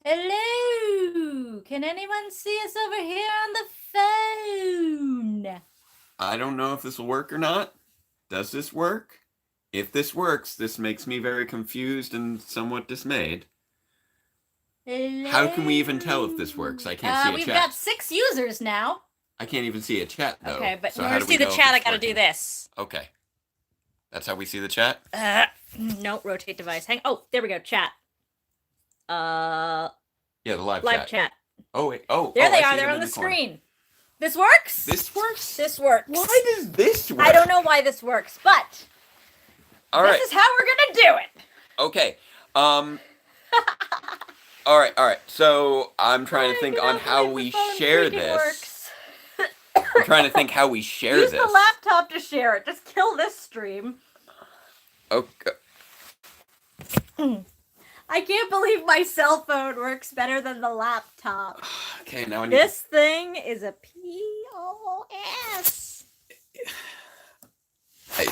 Hello! Can anyone see us over here on the phone? I don't know if this will work or not. Does this work? If this works, this makes me very confused and somewhat dismayed. Hello? How can we even tell if this works? I can't see a we've chat. got 6 users now. I can't even see a chat, though. Okay, but so in how order do to see we the know if chat, I it's gotta do working? this. Okay. That's how we see the chat? No, rotate device. Oh, there we go, chat. Yeah, the live chat. Oh, wait. Oh, there they I are. see They're them on in the corner. screen. This works? This works? This works. Why does this work? I don't know why this works, but All this right. is how we're gonna do it. Okay. All right. So I'm trying to think on how we share this. I'm trying to think how we share Use this. the laptop to share it. Just kill this stream. Okay. I can't believe my cell phone works better than the laptop. Okay, now I need This thing is a POS.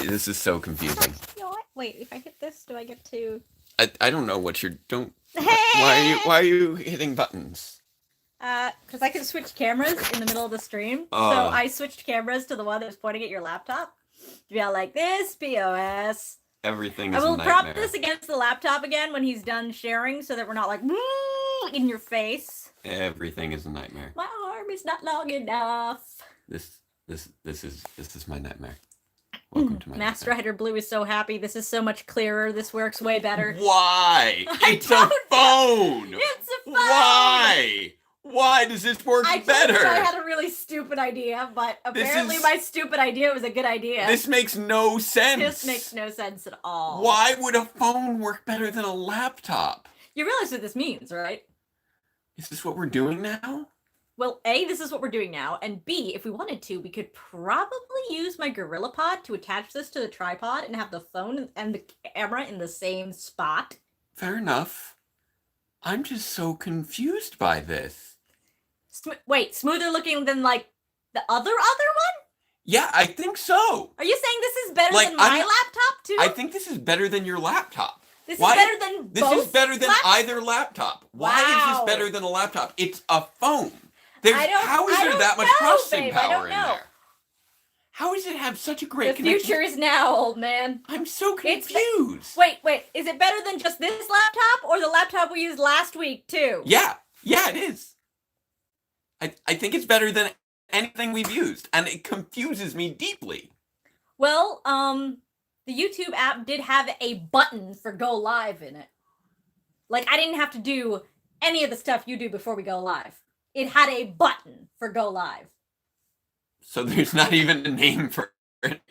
This is so confusing. Wait, if I hit this, do I get to... I don't know what you're... Why are you hitting buttons? Because I can switch cameras in the middle of the stream. So I switched cameras to the one that was pointing at your laptop. To be all like, this POS. Everything is a nightmare. I will prop this against the laptop again when he's done sharing so that we're not like, in your face. Everything is a nightmare. My arm is not long enough. This is my nightmare. Welcome to my Master Rider Blue is so happy. This is so much clearer. This works way better. Why? It's a phone! It's a phone! Why? Why does this work better? I had a really stupid idea, but apparently my stupid idea was a good idea. This makes no sense. This makes no sense at all. Why would a phone work better than a laptop? You realize what this means, right? Is this what we're doing now? Well, A, this is what we're doing now, and B, if we wanted to, we could probably use my GorillaPod to attach this to the tripod and have the phone and the camera in the same spot. Fair enough. I'm just so confused by this. Wait, smoother looking than, like, the other one? Yeah, I think so. Are you saying this is better than my laptop, too? I think this is better than your laptop. This is better than both? This is better than either laptop. Why is this better than a laptop? It's a phone. How is there that much processing power in there? How does it have such a great connection? The future is now, old man. I'm so confused. Wait. Is it better than just this laptop or the laptop we used last week, too? Yeah, it is. I think it's better than anything we've used, and it confuses me deeply. Well, the YouTube app did have a button for go live in it. Like, I didn't have to do any of the stuff you do before we go live. It had a button for go live. So there's not even a name for it.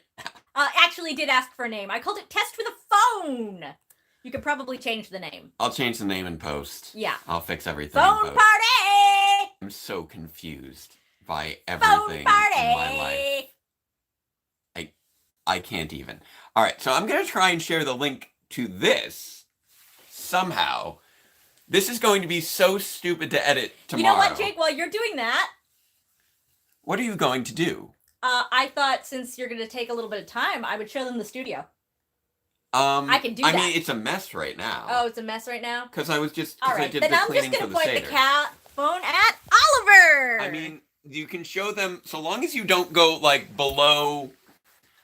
Actually did ask for a name. I called it Test with a Phone. You could probably change the name. I'll change the name in post. Yeah. I'll fix everything Phone in post. party! I'm so confused by everything in my life. I can't even. All right, so I'm going to try and share the link to this somehow. This is going to be so stupid to edit tomorrow. You know what, Jake? While you're doing that... What are you going to do? I thought since you're going to take a little bit of time, I would show them the studio. I can do that. I mean, it's a mess right now. Oh, it's a mess right now? Because I was just... All right, then I'm just going to point Seder. the phone at Oliver! I mean, you can show them, so long as you don't go, like, below...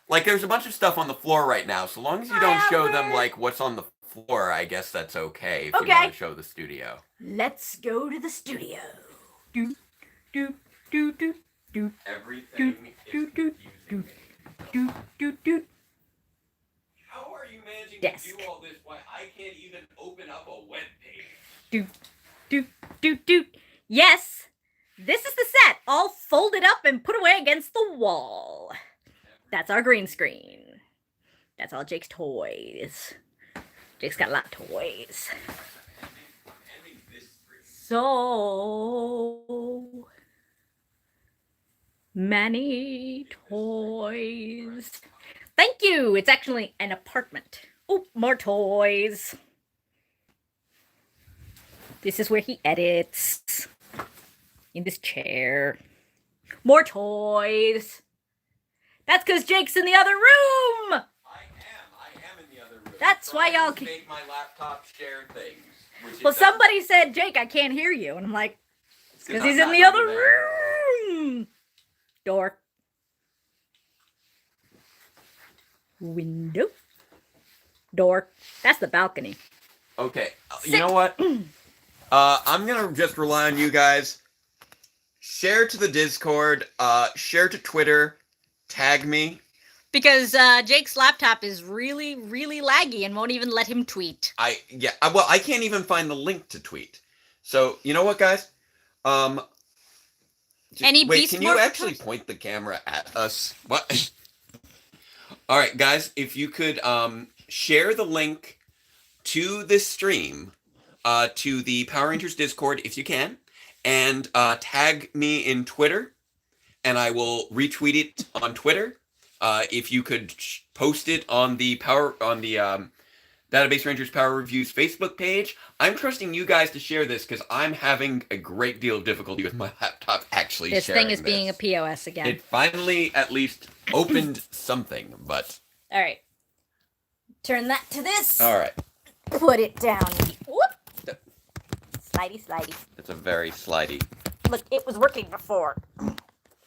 Like, there's a bunch of stuff on the floor right now. So long as you don't show them, like, what's on the floor, I guess that's okay if you want to show the studio. Let's go to the studio. Everything is confusing. How are you managing to do all this while I can't even open up a web page? Yes, this is the set, all folded up and put away against the wall. That's our green screen. That's all Jake's toys. Jake's got a lot of toys. So many toys. Thank you. It's actually an apartment. Oh, more toys. This is where he edits. In this chair. More toys. That's because Jake's in the other room. I am in the other room. That's why y'all can make my laptop share things. Well, somebody said, Jake, I can't hear you. And I'm like, because he's in the other room. Door. Window. Door. That's the balcony. Okay. You know what? I'm going to just rely on you guys. Share to the Discord. Share to Twitter. Tag me. Because Jake's laptop is really, really laggy and won't even let him tweet. Well, I can't even find the link to tweet. So, you know what, guys? Can you actually point the camera at us? What? All right, guys, if you could share the link to this stream to the Power Rangers Discord, if you can, and tag me in Twitter, and I will retweet it on Twitter. If you could post it on the Database Rangers Power Reviews Facebook page. I'm trusting you guys to share this because I'm having a great deal of difficulty with my laptop actually sharing this. This thing is being a POS again. It finally at least opened something, but... All right. Turn that to this. All right. Put it down. Whoop. Slidey, slidey. It's a very slidey. Look, it was working before.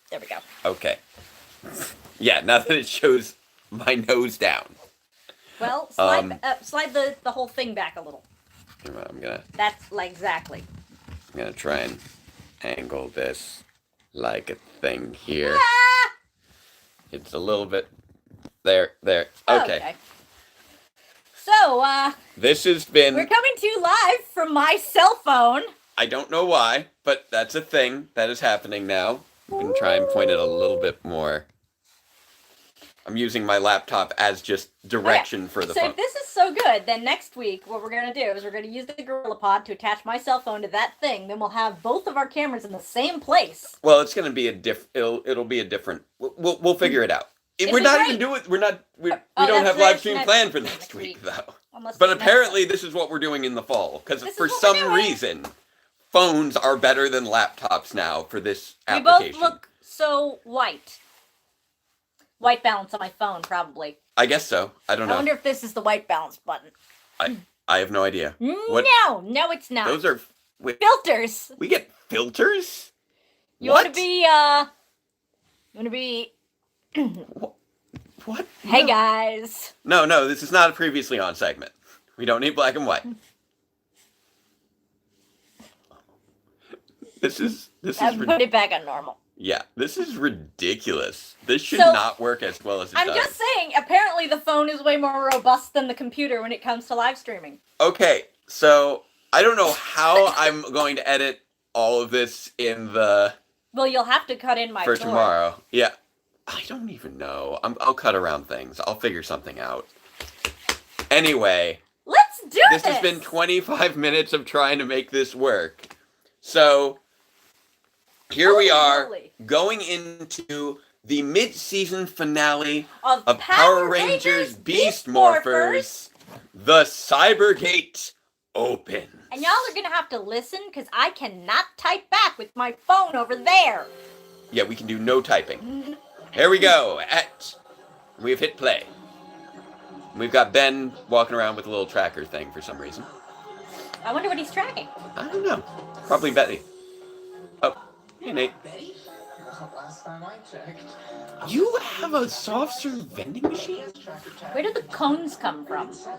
There we go. Okay. Yeah, now that it shows my nose down. Well, slide the whole thing back a little. I'm gonna... That's like exactly. I'm gonna try and angle this like a thing here. Ah! It's a little bit... There. Okay. So, this has been... We're coming to you live from my cell phone. I don't know why, but that's a thing that is happening now. You can try and point it a little bit more. I'm using my laptop as just direction for the phone. So if this is so good, then next week what we're going to do is we're going to use the Gorilla Pod to attach my cell phone to that thing. Then we'll have both of our cameras in the same place. Well, it's going to be it'll be a different... We'll figure it out. We don't have live stream planned for next week though. But apparently this is what we're doing in the fall. Because for some reason, phones are better than laptops now for this application. We both look so white. White balance on my phone, probably. I guess so. I don't know. I wonder if this is the white balance button. I have no idea. No, it's not. Those are... filters. We get filters? You want to be, What? Hey, guys. No, this is not a previously on segment. We don't need black and white. This is put it back on normal. Yeah, this is ridiculous. This should not work as well as it does. I'm just saying, apparently the phone is way more robust than the computer when it comes to live streaming. Okay, so I don't know how I'm going to edit all of this in the... Well, you'll have to cut in my for tomorrow. Yeah. I don't even know. I'll cut around things. I'll figure something out. Anyway. Let's do this! This has been 25 minutes of trying to make this work. So... Here we are, going into the mid-season finale of Power Rangers Beast Morphers, the Cybergate Open. And y'all are going to have to listen, because I cannot type back with my phone over there. Yeah, we can do no typing. Here we go. We've hit play. We've got Ben walking around with a little tracker thing for some reason. I wonder what he's tracking. I don't know. Probably Betty. Oh. Hey, Nate. Last time I checked. You have a soft serve vending machine? Where do the cones come from? I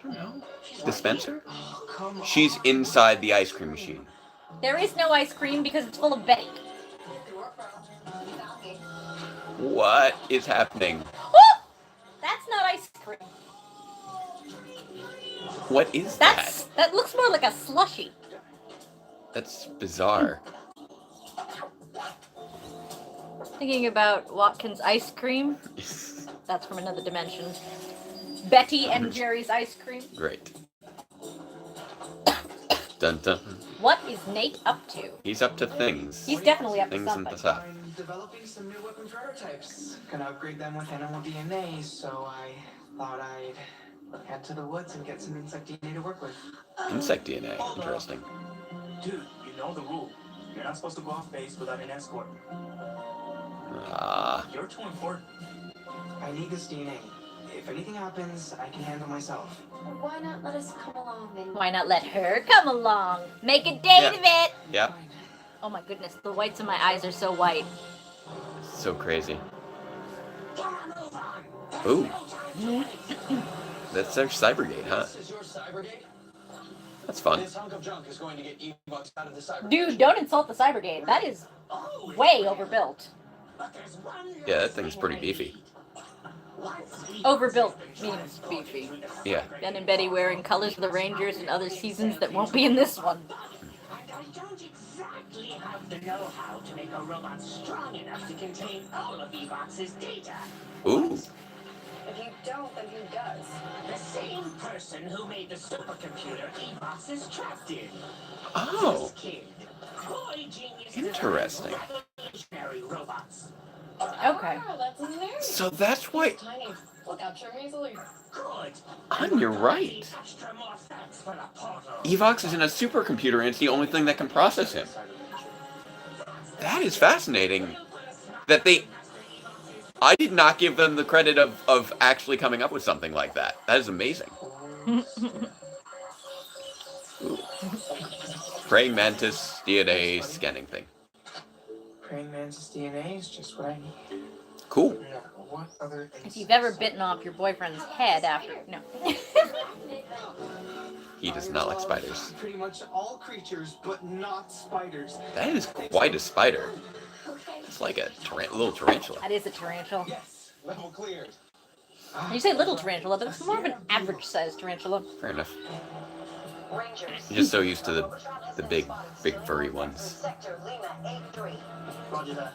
don't know. Dispenser? She's inside the ice cream machine. There is no ice cream because it's full of Betty. What is happening? Woo! That's not ice cream. What is that? That looks more like a slushie. That's bizarre. Thinking about Watkins ice cream. That's from another dimension. Betty and Jerry's ice cream. Great. Dun dun. What is Nate up to? He's up to things. He's definitely up to things something. I'm developing some new weapon prototypes. Gonna upgrade them with animal DNA, so I thought I'd head to the woods and get some insect DNA to work with. Insect DNA, interesting. Dude, you know the rule. You're not supposed to go off base without an escort. You're too important. I need this DNA. If anything happens, I can handle myself. Why not let us come along and... Why not let her come along? Make a date of it! Yeah. Oh my goodness, the whites of my eyes are so white. So crazy. Ooh. That's their Cybergate, huh? This is your Cybergate? That's fun. This hunk of junk is going to get E-bucks out of the Cybergate. Dude, don't insult the Cybergate. That is way overbuilt. Yeah, that thing's pretty beefy. Overbuilt means beefy. Yeah. Ben and Betty wearing colors of the Rangers in other seasons that won't be in this one. I don't exactly have the know-how to make a robot strong enough to contain all of Evox's data. Ooh. If you don't, then who does? The same person who made the supercomputer Evox is trapped in. Oh. This kid. Boy genius Interesting. designs revolutionary robots. Okay. Ah, that's very So that's why. tiny. Look out, charm easily. Good. You're right. Extra more facts for the portal. Evox is in a supercomputer and it's the only thing that can process him. That is fascinating. That they... I did not give them the credit of actually coming up with something like that. That is amazing. Ooh. Praying mantis DNA scanning thing. Praying mantis DNA is just what I need. Cool. Now, what other If you've ever bitten off your boyfriend's head after... No. He does not like spiders. Pretty much all creatures, but not spiders. That is quite a spider. It's like a little tarantula. That is a tarantula. Yes, level cleared. You say little tarantula, but it's more of an average-sized tarantula. Fair enough. Rangers. You're just so used to the big furry ones. Sector Lima 83. Roger that.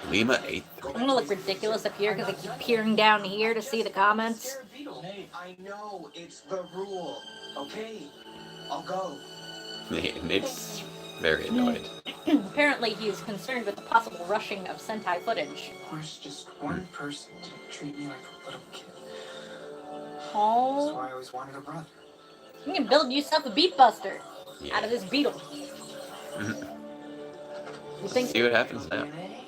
Lima 8. I'm gonna look ridiculous up here because I keep peering down here to see the comments. Hey, I know it's the rule. Okay, I'll go. It's very annoyed. Apparently, he is concerned with the possible rushing of Sentai footage. There's just one person to treat me like a little kid. So Oh, I always wanted a brother. you can build yourself a beat buster Yeah. out of this beetle. You think? See what happens now. DNA?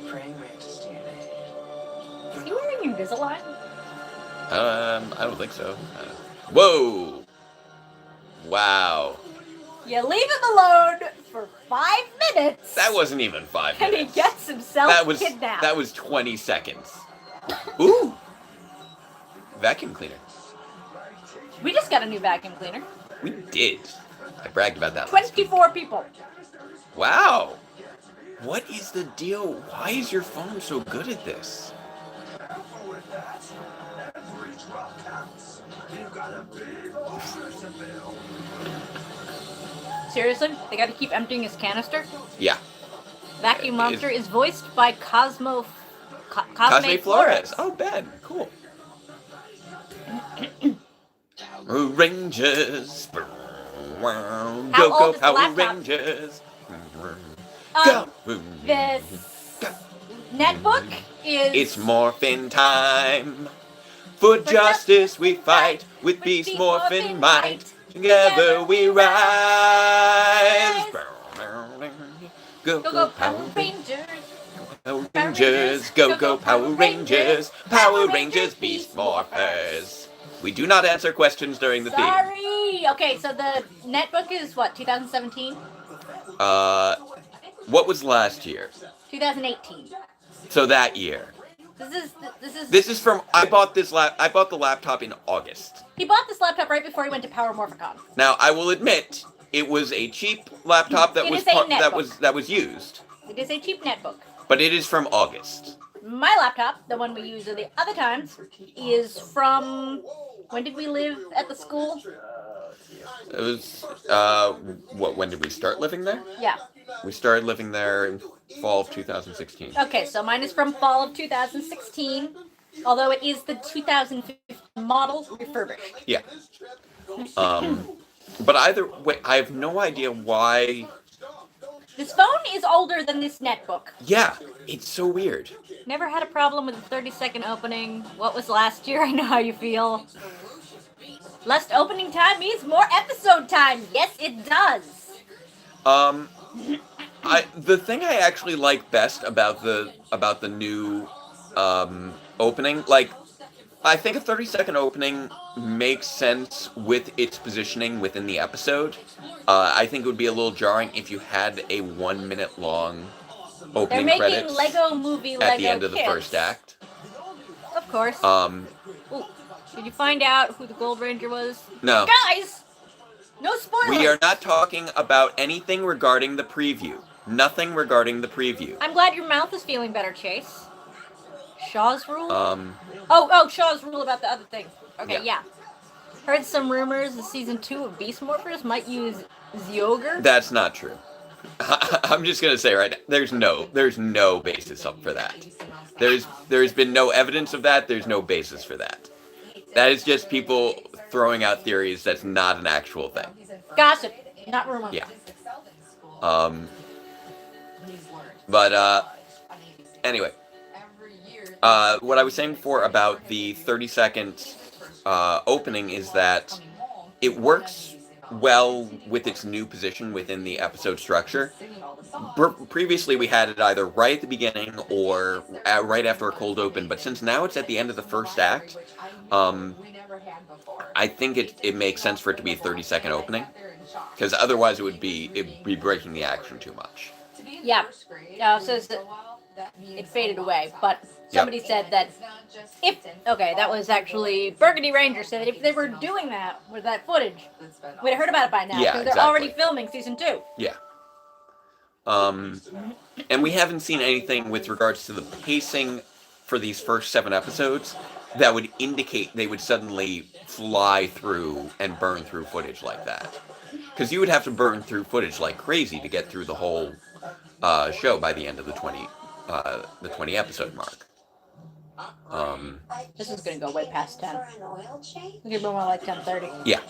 Praying mantis DNA. Is he wearing Invisalign? I don't think so. Whoa! Wow. You leave him alone for 5 minutes. That wasn't even 5 And minutes. he gets himself kidnapped. That was 20 seconds. Ooh! Vacuum cleaner. We just got a new vacuum cleaner. We did. I bragged about that last week. 24 people. Wow! What is the deal? Why is your phone so good at this? Seriously? They gotta keep emptying his canister? Yeah. Vacuum Monster is voiced by Cosme Cosme Flores. Flores. Oh, Ben. Cool. Rangers. Go, How go, old is the Power laptop? Rangers. Go. This netbook is... It's morphin' time. For justice we fight with beast morphin' might. Together we rise. Go, Go Power Rangers. Power Rangers. Go Power Rangers. Power Rangers Beast Morphers. We do not answer questions during the theme. Sorry. Okay, so the netbook is what, 2017? What was last year? 2018. So that year. This is from I bought the laptop in August. He bought this laptop right before he went to Power Morphicon. Now, I will admit it was a cheap laptop that It was is a netbook. that was used, It is a cheap netbook. but it is from August. My laptop, the one we use the other times, is from... When did we live at the school? It was when did we start living there? Yeah. We started living there in fall of 2016. Okay, so mine is from fall of 2016, although it is the 2015 model refurbished. Yeah. But either way, I have no idea why. This phone is older than this netbook. Yeah, it's so weird. Never had a problem with the 30-second opening. What was last year? I know how you feel. Less opening time means more episode time. Yes, it does. The thing I actually like best about the new opening, like I think a 30-second opening makes sense with its positioning within the episode. I think it would be a little jarring if you had a 1 minute long They're opening making credits Lego movie at Lego the end of the kits. first act. Of course. Um, Ooh, did you find out who the Gold Ranger was? no. Guys! No spoilers! We are not talking about anything regarding the preview. Nothing regarding the preview. I'm glad your mouth is feeling better, Chase. Shaw's rule? Oh, Shaw's rule about the other thing. Okay, yeah. Heard some rumors that season 2 of Beast Morphers might use Zyoger. That's not true. I'm just gonna say right now, there's no basis up for that. There's been no evidence of that. There's no basis for that. That is just people throwing out theories. That's not an actual thing. Gossip, not rumor. Yeah. But anyway, what I was saying before about the 30-second opening is that it works well with its new position within the episode structure. Previously, we had it either right at the beginning or right after a cold open, but since now it's at the end of the first act, I think it makes sense for it to be a 30-second opening, because otherwise it'd be breaking the action too much. Yeah. So it faded away, but somebody said that that was actually Burgundy Ranger said that if they were doing that with that footage, we'd have heard about it by now, because they're already filming season 2. Yeah. And we haven't seen anything with regards to the pacing for these first 7 episodes that would indicate they would suddenly fly through and burn through footage like that. Because you would have to burn through footage like crazy to get through the whole show by the end of the 20 episode mark. This is gonna go way past 10. It's gonna be more like 10:30. Yeah.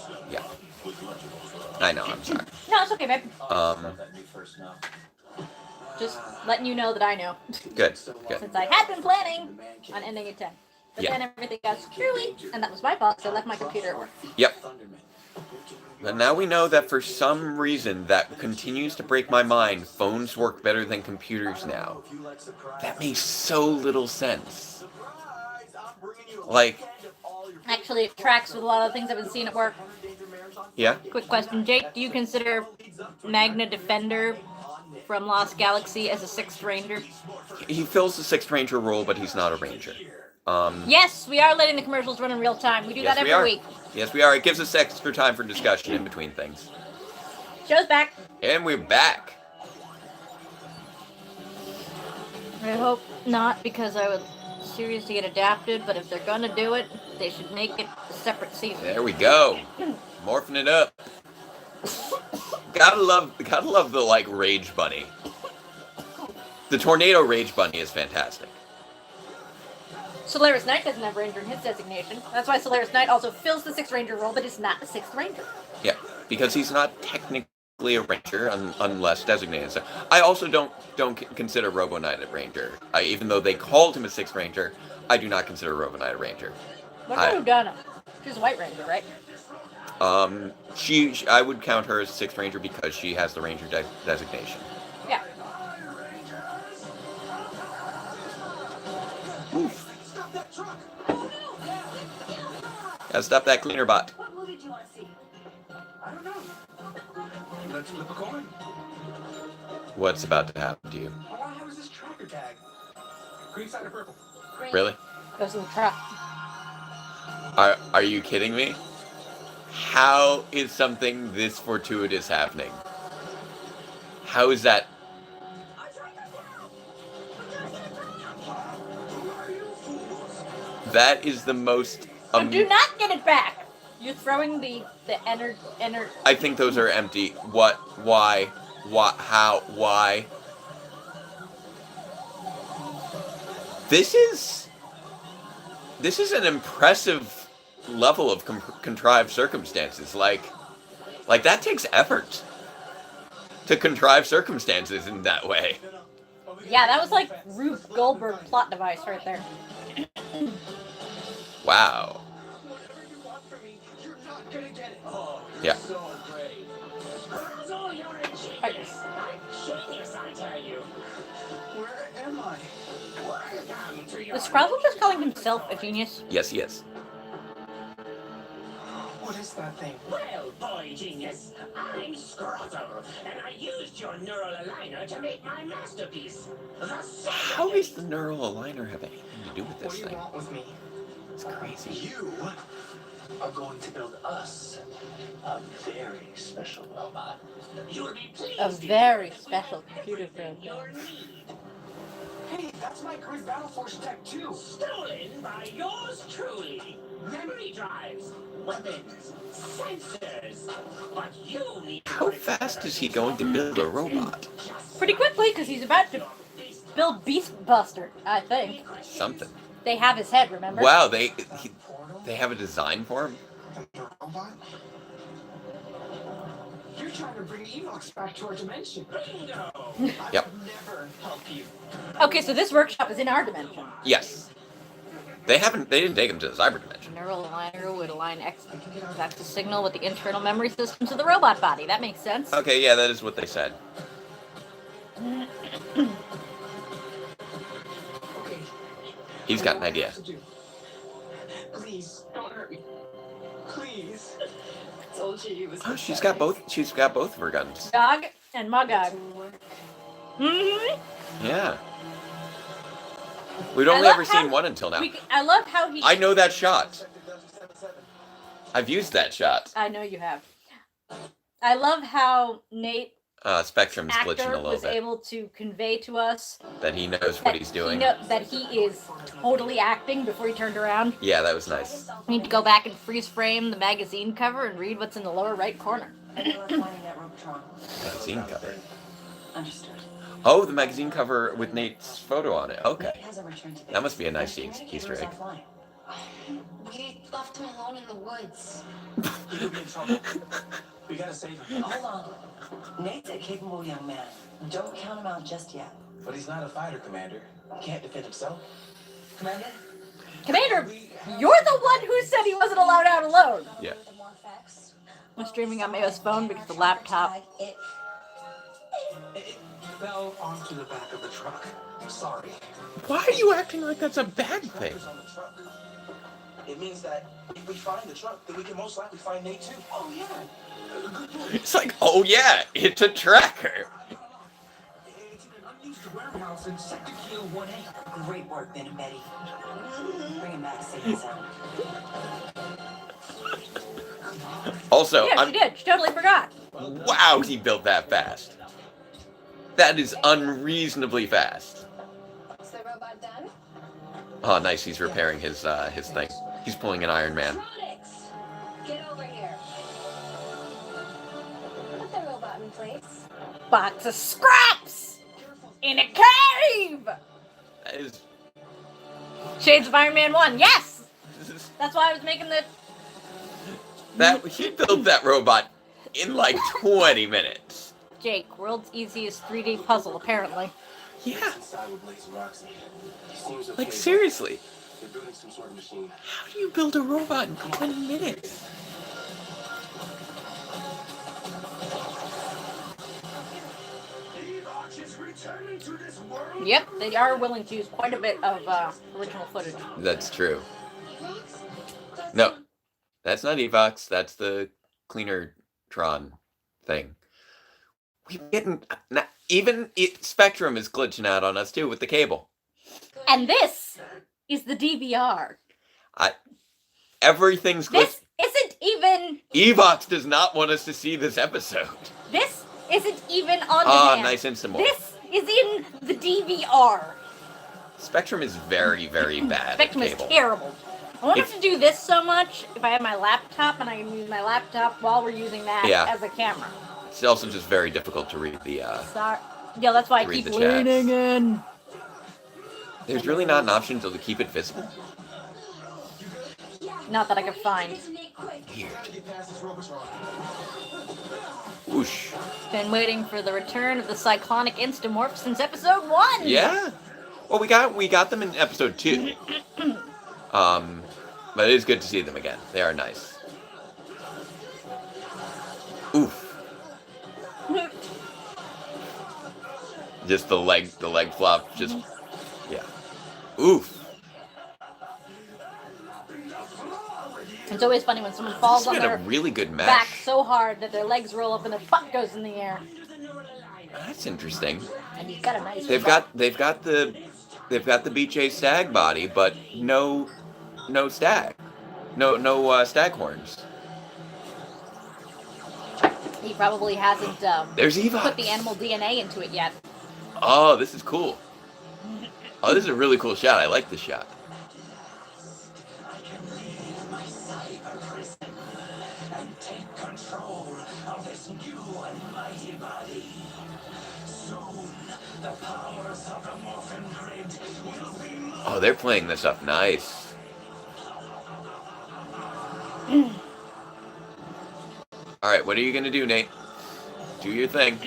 I know, I'm sorry. No, it's okay, babe. Just letting you know that I know. Good. Since I had been planning on ending at 10. But then everything got screwy, and that was my fault, so I left my computer at work. Yep. But now we know that for some reason that continues to break my mind, phones work better than computers now. That makes so little sense. Like... Actually, it tracks with a lot of things I've been seeing at work. Yeah? Quick question, Jake, do you consider Magna Defender from Lost Galaxy as a 6th Ranger? He fills the 6th Ranger role, but he's not a Ranger. Yes, we are letting the commercials run in real time. We do that every week. Yes, we are. It gives us extra time for discussion in between things. Show's back. And we're back. I hope not, because I would seriously get adapted, but if they're gonna do it, they should make it a separate season. There we go. Morphing it up. Gotta love the, like, Rage Bunny. The Tornado Rage Bunny is fantastic. Solaris Knight doesn't have Ranger in his designation. That's why Solaris Knight also fills the 6th Ranger role, but is not a 6th Ranger. Yeah, because he's not technically a Ranger unless designated. So I also don't consider Robo Knight a Ranger. Even though they called him a 6th Ranger, I do not consider Robo Knight a Ranger. What about Udana? She's a White Ranger, right? I would count her as a 6th Ranger because she has the Ranger designation. Yeah. Oof. Gotta stop that cleaner bot. What movie do you want to see? I don't know. Let's flip a coin. What's about to happen to you? All I have is this tracker tag. Green side or purple? Really? Goes in the truck. Are you kidding me? How is something this fortuitous happening? How is that? That is the most... do not get it back! You're throwing the I think those are empty. What? Why? What? How? Why? This is an impressive level of contrived circumstances. Like that takes effort to contrive circumstances in that way. Yeah, that was like Rube Goldberg plot device right there. Wow. Whatever you want from me, you're not gonna get it. Oh, Yeah. so great. So you're a genius. I'm genius, I tell you. Where am I? Welcome to your Is Scrabble just calling himself a genius? Yes, he is. What is that thing? Well, boy genius, I'm Scrottle, and I used your neural aligner to make my masterpiece. The How does the neural aligner have anything to do with What this do you thing? want with me? It's crazy. You are going to build us a very special robot. You'll be pleased A to hear very that we special have computer everything program. you'll need. Hey, that's my Grid Battle Force Tech 2. Stolen by yours truly. Memory drives, weapons, sensors. But you need to How fast is he going to build a robot? Pretty quickly, because he's about to build Beastbuster, I think. Something. They have his head, remember? Wow, they have a design for him? The robot? You're trying to bring Evox back to our dimension. Bingo! Yep. Never help you. Okay, so this workshop is in our dimension. Yes. They didn't take him to the cyber dimension. Neural aligner would align X axis signal with the internal memory systems of the robot body. That makes sense. Okay, yeah, that is what they said. Okay. He's got an idea. Please, don't hurt me. Please. I told you he was Oh, she's got both of her guns. Gog and Magog. Mm-hmm. Yeah. We'd only love ever how seen one until now. I love how he... I know that shot. I've used that shot. I know you have. I love how Nate, Spectrum's glitching actor, a little was bit. able to convey to us That he knows what he's doing. that he is totally acting before he turned around. Yeah, that was nice. We need to go back and freeze frame the magazine cover and read what's in the lower right corner. Magazine cover. Understood. Oh, the magazine cover with Nate's photo on it. Okay. Nate hasn't returned to That must be a nice base. Easter egg. Offline. We left him alone in the woods. He could be in trouble. We gotta save him. Hold on. Nate's a capable young man. Don't count him out just yet. But he's not a fighter, Commander. He can't defend himself. Commander? Commander, you're the one who said he wasn't allowed out alone. Yeah. The Morphers. I'm streaming on Mayo's phone because the laptop... It It fell onto the back of the truck. Sorry. Why are you acting like that's a bad thing? Tracker's on the truck. It means that if we find the truck, then we can most likely find Nate too. Oh, yeah. Good point. It's like, oh yeah, it's a tracker. It's in an unused warehouse in Sector Kilo 1A. Great work, Ben and Betty. Bring him back safe and sound. Also, Yeah, she did. She totally forgot. wow, he built that fast. That is unreasonably fast. Is the robot done? Oh, nice. He's repairing his thing. He's pulling an Iron Man. Electronics! Get over here. Put the robot in place. Box of scraps! In a cave! That is. Shades of Iron Man 1. Yes! That's why I was making the... He built that robot in like 20 minutes. Jake, world's easiest 3D puzzle, apparently. Yeah. Inside with Blaze and Roxy. He seems okay. Like seriously, They're building some sort of machine. how do you build a robot in 20 minutes? Evox is returning to this world. Yep, they are willing to use quite a bit of original footage. That's true. No, that's not Evox. That's the cleaner Tron thing. We're getting even Spectrum is glitching out on us too with the cable. And this is the DVR. Everything's glitched. This isn't even... Evox does not want us to see this episode. This isn't even on Ah, demand. nice instant. This is in the DVR. Spectrum is very, very bad. Spectrum at is cable. terrible. I won't have to do this so much if I have my laptop and I can use my laptop while we're using that Yeah. as a camera. It's also just very difficult to read the. Sorry. Yeah, that's why I Read keep the chats. leaning in. There's really not an option to keep it visible. Not that I could find. Weird. Whoosh. Been waiting for the return of the cyclonic instamorph since episode 1. Yeah. Well, we got them in episode 2. But it is good to see them again. They are nice. Oof. Just the leg flop. Just yeah. Oof. It's always funny when someone falls This on has been their a really good match. back so hard that their legs roll up and their butt goes in the air. That's interesting. And you've got a nice. They've got the BJ Stag body, but no stag. No stag horns. He probably hasn't There's Evox. put the animal DNA into it yet. Oh, this is cool. Oh, this is a really cool shot. I like this shot. I can leave my cyber prison and take control of this new and mighty body. Soon, the powers of the Morphin Grid will be. Oh, they're playing this up nice. All right, what are you gonna do, Nate? Do your thing.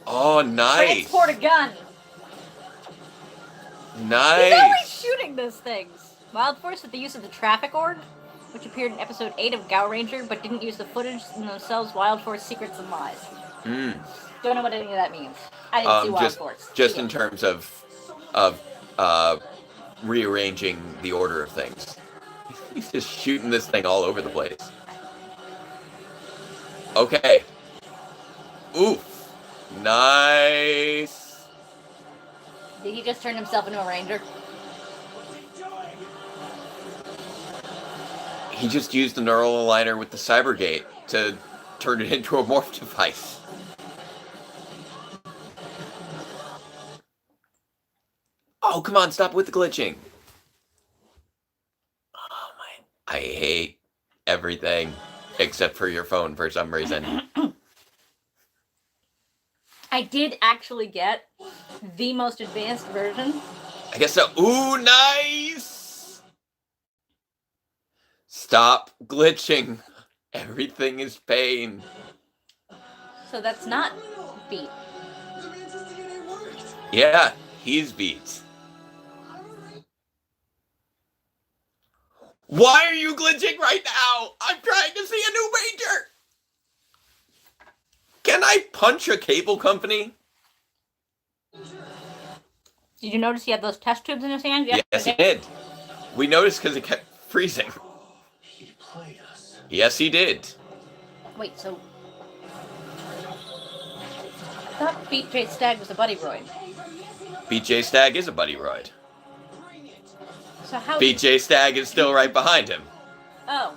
Oh, nice. Transport a gun. Nice. He's always shooting those things. Wild Force with the use of the traffic orb, which appeared in episode 8 of Gow Ranger, but didn't use the footage in themselves. Wild Force Secrets and Lies. Don't know what any of that means. I didn't see Wild Force. Just in terms of rearranging the order of things. He's just shooting this thing all over the place. Okay. Oof. Nice. Did he just turn himself into a ranger? He just used the neural aligner with the Cybergate to turn it into a morph device. Oh, come on, stop with the glitching. Oh my. I hate everything except for your phone for some reason. I did actually get the most advanced version. I guess so. Ooh, nice! Stop glitching. Everything is pain. So that's not beat. Yeah, he's beat. Why are you glitching right now? I'm trying to see a new Ranger. Can I punch a cable company? Did you notice he had those test tubes in his hand? Yes, he did. We noticed because it kept freezing. He played us. Yes, he did. Wait, so... I thought BJ Stag was a buddy roid. BJ Stag is a buddy roid. So how... BJ Stag is still right behind him. Oh.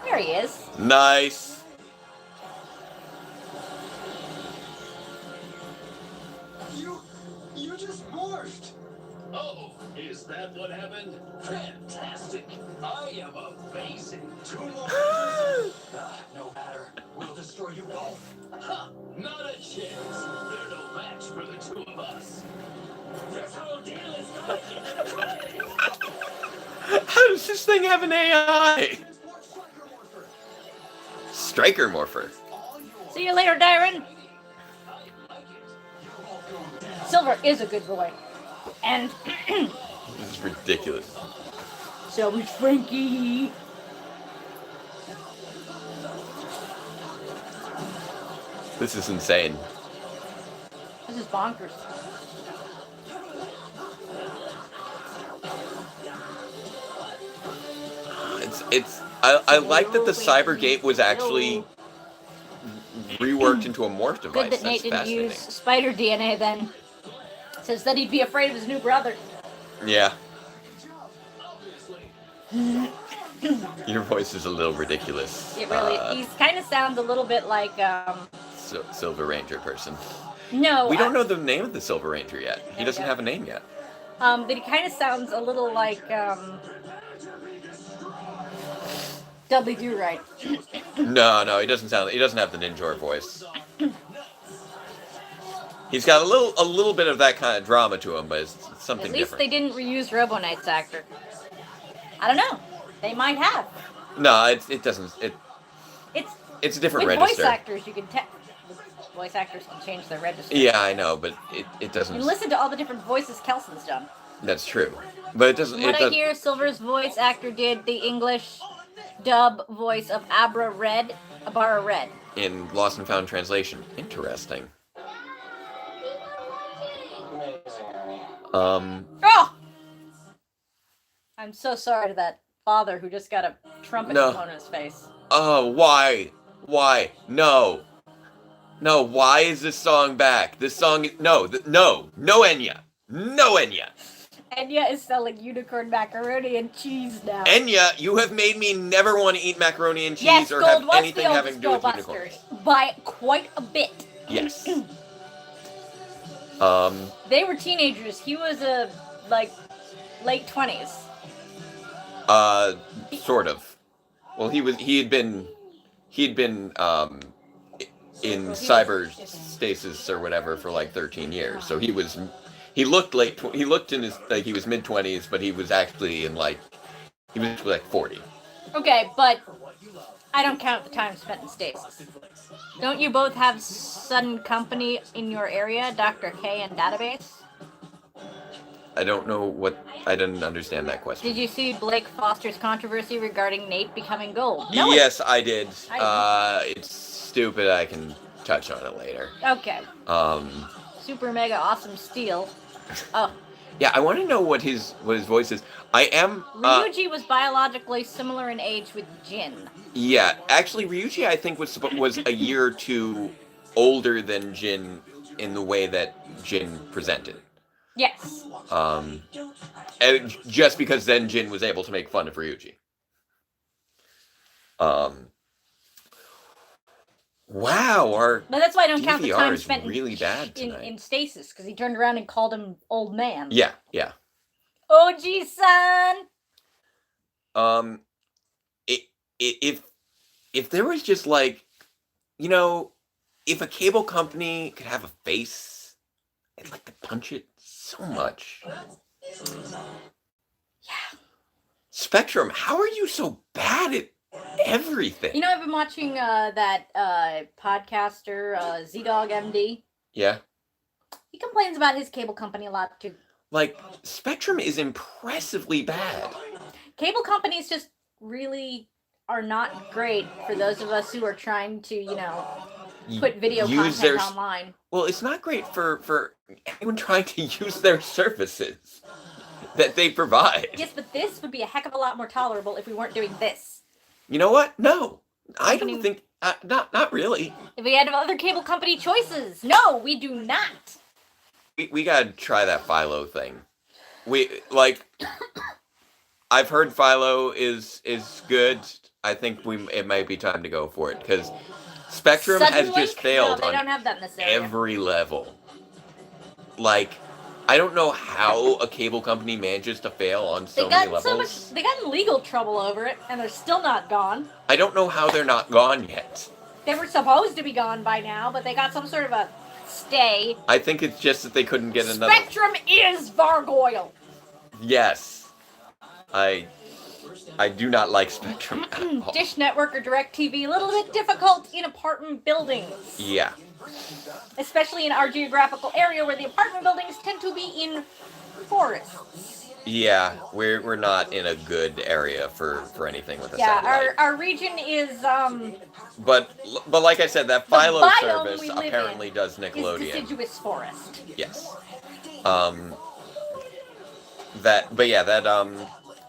There he is. Nice. You just morphed. Oh, is that what happened? Fantastic. I am amazing. 2 more Rangers. No matter. We'll destroy you both. Ha! Not a chance. They're no match for the 2 of us. This whole deal is going. How does this thing have an AI? Striker Morpher. See you later, Darren. Silver is a good boy. And This is ridiculous. so is Frankie. This is insane. This is bonkers. I like that the Cybergate was actually reworked into a morph device. Good that Nate That's didn't fascinating. use spider DNA then. Says that he'd be afraid of his new brother. Yeah. Your voice is a little ridiculous. It really, he kind of sounds a little bit like, Silver Ranger person. no. We don't know the name of the Silver Ranger yet. He doesn't have a name yet. But he kind of sounds a little like, Dudley Do-Right. No, he doesn't sound. He doesn't have the Ninjor voice. He's got a little bit of that kind of drama to him, but it's something At least different. they didn't reuse Robo Knight's actor. I don't know. They might have. No, it doesn't. It's It's a different with register. voice actors, you can voice actors can change their register. Yeah, I know, but it doesn't. You listen to all the different voices Kelson's done. That's true, but it doesn't. What I hear, Silver's voice actor did the English dub voice of Abra Red. In Lost and Found translation. Interesting. Oh! I'm so sorry to that father who just got a trumpet blown in his face. Oh, why? Why? No. No, why is this song back? This song is... No Enya. No Enya. Enya is selling unicorn macaroni and cheese now. Enya, you have made me never want to eat macaroni and cheese yes, or Gold have was anything the having to do with Busters unicorns. by quite a bit. Yes. They were teenagers. He was late 20s. Sort of. Well, he had been in cyberstasis or whatever for like 13 years. So he looked he looked in his, like, he was mid-20s, but he was actually he was like 40. Okay, but I don't count the time spent in stasis. Don't you both have Sun Company in your area, Dr. K and Database? I don't know I didn't understand that question. Did you see Blake Foster's controversy regarding Nate becoming gold? No. Yes, I did. It's stupid. I can touch on it later. Okay. Super mega awesome steel. Oh. Yeah, I want to know what his voice is. Ryuji was biologically similar in age with Jin. Yeah, actually, Ryuji I think was a year or two older than Jin in the way that Jin presented. Yes. And just because then Jin was able to make fun of Ryuji. Wow, but that's why I don't DVR count the time is spent really bad in stasis, because he turned around and called him old man. Yeah. Oji-san! If there was just like, if a cable company could have a face, I'd like to punch it so much. Yeah. Spectrum, how are you so bad at everything? I've been watching that podcaster, Z-Dog MD. Yeah. He complains about his cable company a lot, too. Like, Spectrum is impressively bad. Cable companies just really are not great for those of us who are trying to, put video content online. Well, it's not great for anyone trying to use their services that they provide. Yes, but this would be a heck of a lot more tolerable if we weren't doing this. You know what? No. I don't think... not really. If we had other cable company choices. No, we do not. We gotta try that Philo thing. I've heard Philo is good. I think it might be time to go for it, because Spectrum has just failed they don't have that in this area. Every level. I don't know how a cable company manages to fail on so many levels. They got in legal trouble over it, and they're still not gone. I don't know how they're not gone yet. They were supposed to be gone by now, but they got some sort of a stay. I think it's just that they couldn't get another... Spectrum is Vargoyle! Yes. I do not like Spectrum at all. Dish Network or DirecTV, a little bit difficult in apartment buildings. Yeah. Especially in our geographical area where the apartment buildings tend to be in forests. Yeah, we're not in a good area for anything with a satellite. satellite. Our region is But like I said, that Philo service apparently does Nickelodeon. Is deciduous forest. Yes.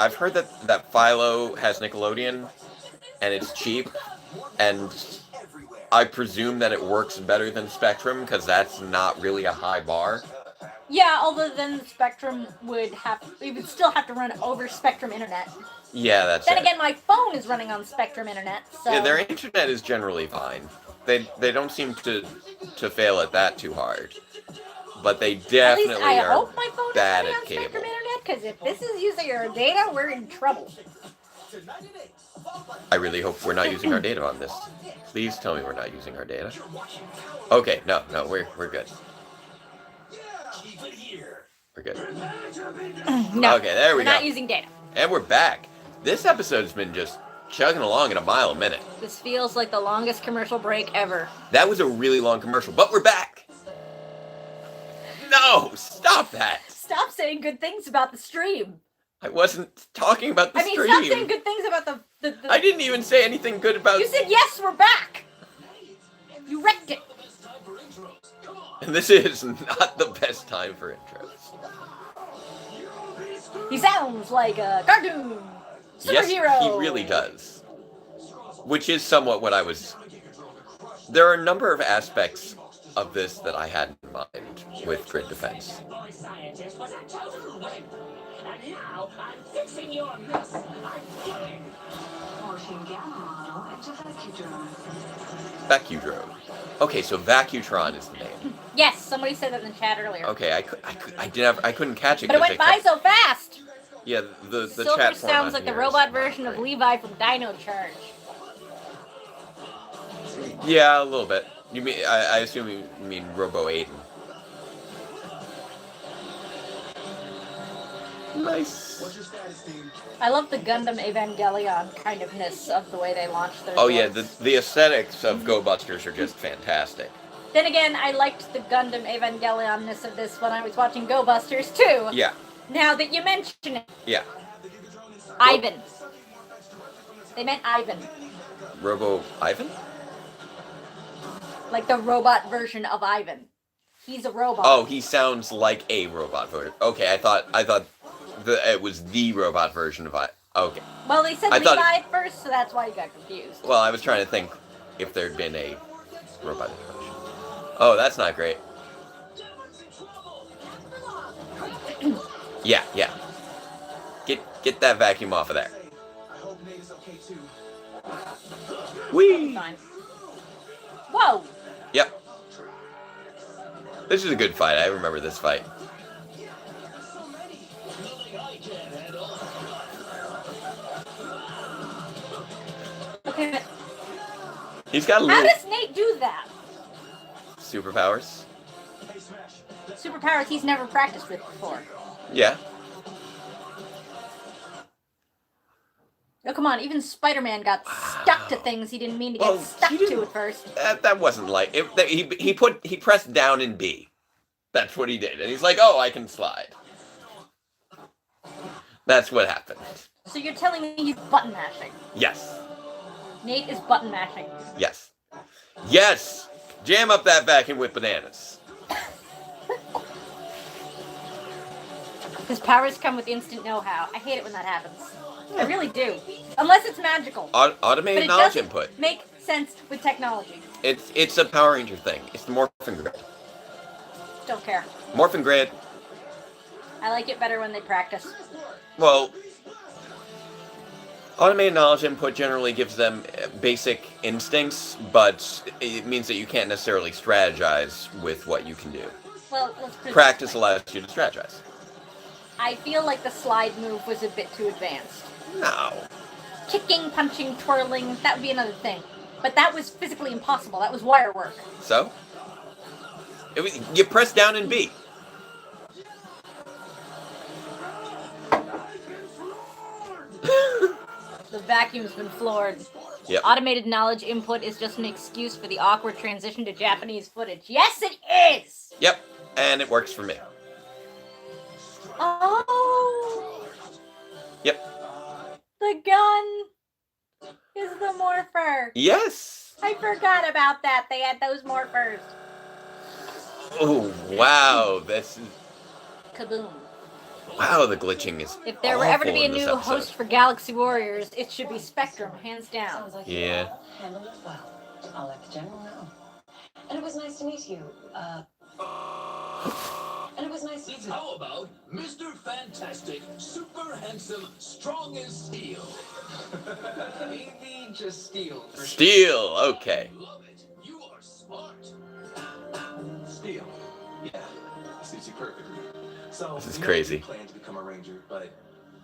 I've heard that Philo has Nickelodeon, and it's cheap, and I presume that it works better than Spectrum, because that's not really a high bar. Yeah, although then Spectrum we would still have to run over Spectrum internet. Yeah, that's Then again, my phone is running on Spectrum internet, so... Yeah, their internet is generally fine. They don't seem to fail at that too hard. But they definitely I are hope my phone bad is running at on cable. Spectrum internet, because if this is using our data, we're in trouble. I really hope we're not using our data on this. Please tell me we're not using our data. Okay, no, we're good. We're good. No, okay, there we we're go. not using data. And we're back. This episode's been just chugging along at a mile a minute. This feels like the longest commercial break ever. That was a really long commercial, but we're back. No, stop that. Stop saying good things about the stream. I wasn't talking about the I mean, stream. stop saying good things about the I didn't even say anything good about... You said, yes, we're back! You wrecked it. And this is not the best time for intros. He sounds like a cartoon superhero. Yes, he really does. Which is somewhat what I was... There are a number of aspects of this that I had in mind with grid defense. Scientist was a total wimp. And now I'm fixing your mess. I'm flying. Morphing gamma model into Vacudrone. Vacudrone. Okay, so Vacutron is the name. Yes, somebody said that in the chat earlier. Okay, I couldn't catch it. But it went by so fast. Yeah, the Silver chat sounds like the robot version of Levi from Dino Charge. Yeah, a little bit. You mean? I assume you mean Robo Aiden. Nice. What's your status, team? I love the Gundam Evangelion kind ofness of the way they launch their Oh yeah, droids. the aesthetics of Go Busters are just fantastic. Then again, I liked the Gundam Evangelion-ness of this when I was watching Go Busters too. Yeah. Now that you mention it. Yeah. Ivan. They meant Ivan. Robo Ivan? Like the robot version of Ivan. He's a robot. Oh, he sounds like a robot version. Okay, I thought it was the robot version of Ivan. Okay. Well, they said Levi at first, so that's why you got confused. Well, I was trying to think if there'd been a robot version. Oh, that's not great. Yeah. Get that vacuum off of there. I hope Nate is okay too. Whee! Fine. Whoa! Yep. This is a good fight. I remember this fight. Okay. He's got a How little does Nate do that? superpowers. Superpowers he's never practiced with before. Yeah. Oh, come on, even Spider-Man got stuck to things he didn't mean to get stuck to at first. That wasn't like it. He pressed down in B. That's what he did, and he's like, "Oh, I can slide." That's what happened. So you're telling me he's button mashing? Yes. Nate is button mashing. Yes. Yes. Jam up that vacuum with bananas. His powers come with instant know-how. I hate it when that happens. I really do. Unless it's magical. Automated knowledge input. Make sense with technology. It's a Power Ranger thing. It's the Morphin Grid. Don't care. Morphin Grid. I like it better when they practice. Well, automated knowledge input generally gives them basic instincts, but it means that you can't necessarily strategize with what you can do. Well, let's put it Practice this way. allows you to strategize. I feel like the slide move was a bit too advanced. No. Kicking, punching, twirling, that would be another thing. But that was physically impossible. That was wire work. So? You press down in B. The vacuum's been floored. Yep. Automated knowledge input is just an excuse for the awkward transition to Japanese footage. Yes, it is! Yep. And it works for me. Oh! Yep. The gun is the morpher. Yes. I forgot about that. They had those morphers. Oh, wow. This is... Kaboom. Wow, the glitching is If there were ever to awful be a in this new episode. host for Galaxy Warriors, it should be Spectrum, hands down. Sounds like Yeah. you handled it well. I'll let the general know. And it was nice to meet you. And it was nice to meet you. How about Mr. Fantastic, super handsome, strong as steel? Maybe just steel. For sure. Steel. Okay. Love it. You are smart. Steel. Yeah, suits you perfectly. So This is you know crazy. You planned to become a ranger, but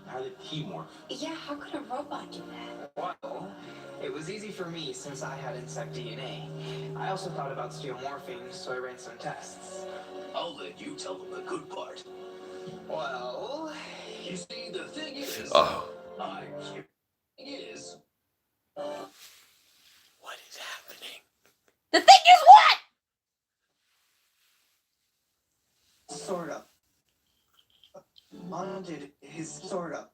how did he morph? Yeah, how could a robot do that? Well, it was easy for me since I had insect DNA. I also thought about steel morphing, so I ran some tests. I'll let you tell them the good part. Well, You see, the thing is, Oh. is What is happening? The thing is what? sort of. Undid his sort of.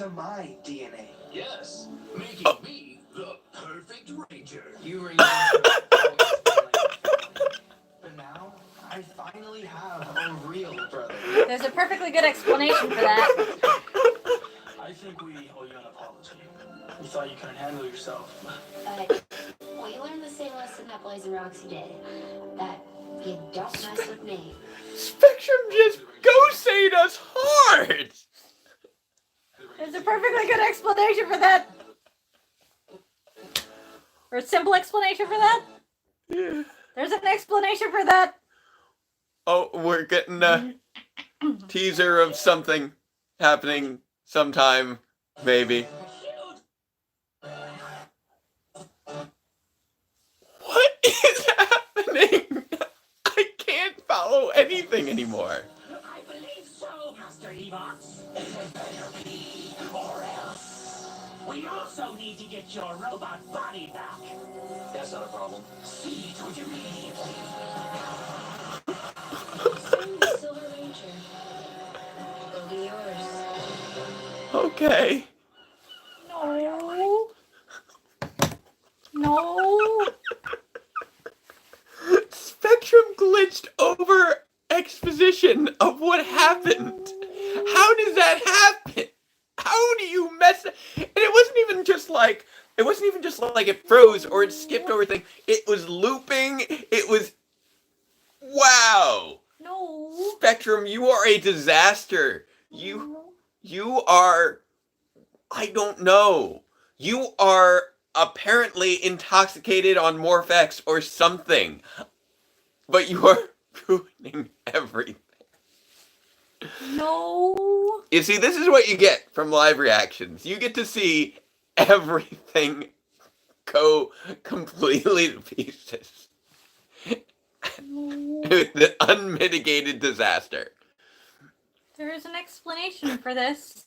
into my DNA. Yes, making me the perfect ranger. You Rangers have always been like my family. But now, I finally have a real brother. There's a perfectly good explanation for that. I think we owe you an apology. We thought you couldn't handle yourself. But we learned the same lesson that Blaze and Roxy did. That you don't mess with me. Spectrum just ghosted us hard. There's a perfectly good explanation for that. Or a simple explanation for that. Yeah. There's an explanation for that. Oh, we're getting a teaser of something happening sometime, maybe. What is happening? I can't follow anything anymore. I believe so, Master Evox. It better be, or else. We also need to get your robot body back. That's not a problem. See to it immediately. Send the Silver Ranger. It'll be yours. Okay. No. No. Spectrum glitched over exposition of what happened. How does that happen? How do you mess it? And it wasn't even just like it froze or it skipped over things. It was looping. It was wow. No. Spectrum, you are a disaster. You are, I don't know. You are apparently intoxicated on Morphex or something. But you are ruining everything. No. You see, this is what you get from live reactions. You get to see everything go completely to pieces. The unmitigated disaster. There is an explanation for this.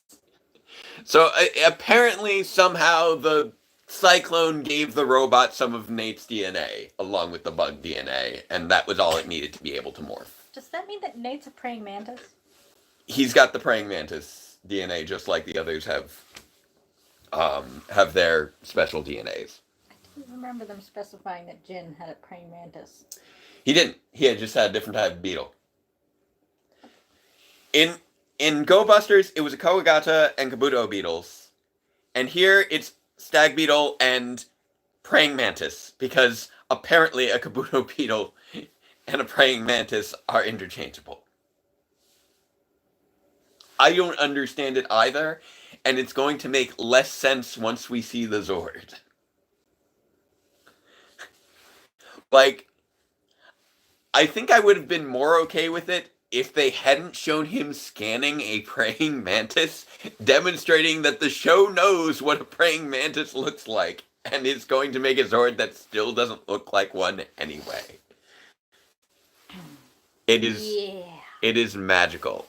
So apparently, somehow, the Cyclone gave the robot some of Nate's DNA, along with the bug DNA, and that was all it needed to be able to morph. Does that mean that Nate's a praying mantis? He's got the praying mantis DNA, just like the others have their special DNAs. I didn't remember them specifying that Jin had a praying mantis. He didn't. He had just had a different type of beetle. In Go Busters, it was a Kawagata and Kabuto beetles. And here, it's stag beetle and praying mantis, because apparently a Kabuto beetle and a praying mantis are interchangeable. I don't understand it either, and it's going to make less sense once we see the Zord. Like, I think I would have been more okay with it if they hadn't shown him scanning a praying mantis, demonstrating that the show knows what a praying mantis looks like, and is going to make a Zord that still doesn't look like one anyway. It is magical.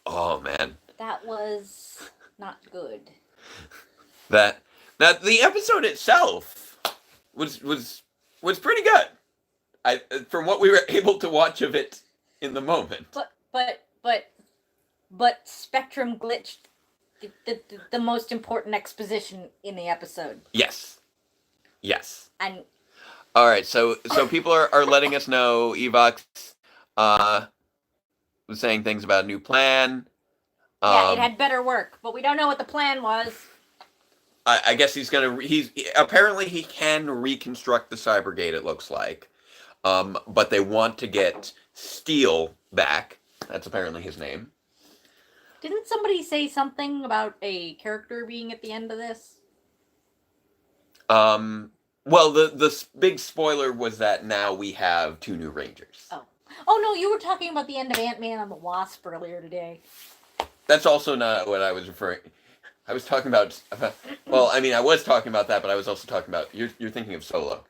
Oh man. That was not good. Now the episode itself was pretty good. From what we were able to watch of it in the moment. But Spectrum glitched the most important exposition in the episode. Yes. And All right, so people are letting us know Evox was saying things about a new plan. Yeah, it had better work, but we don't know what the plan was. I guess apparently he can reconstruct the Cybergate, it looks like. But they want to get Steel back. That's apparently his name. Didn't somebody say something about a character being at the end of this? Well, the big spoiler was that now we have 2 new Rangers. Oh no, you were talking about the end of Ant-Man and the Wasp earlier today. That's also not what I was referring. I was talking about. Well, I mean, I was talking about that, but I was also talking about. You're thinking of Solo.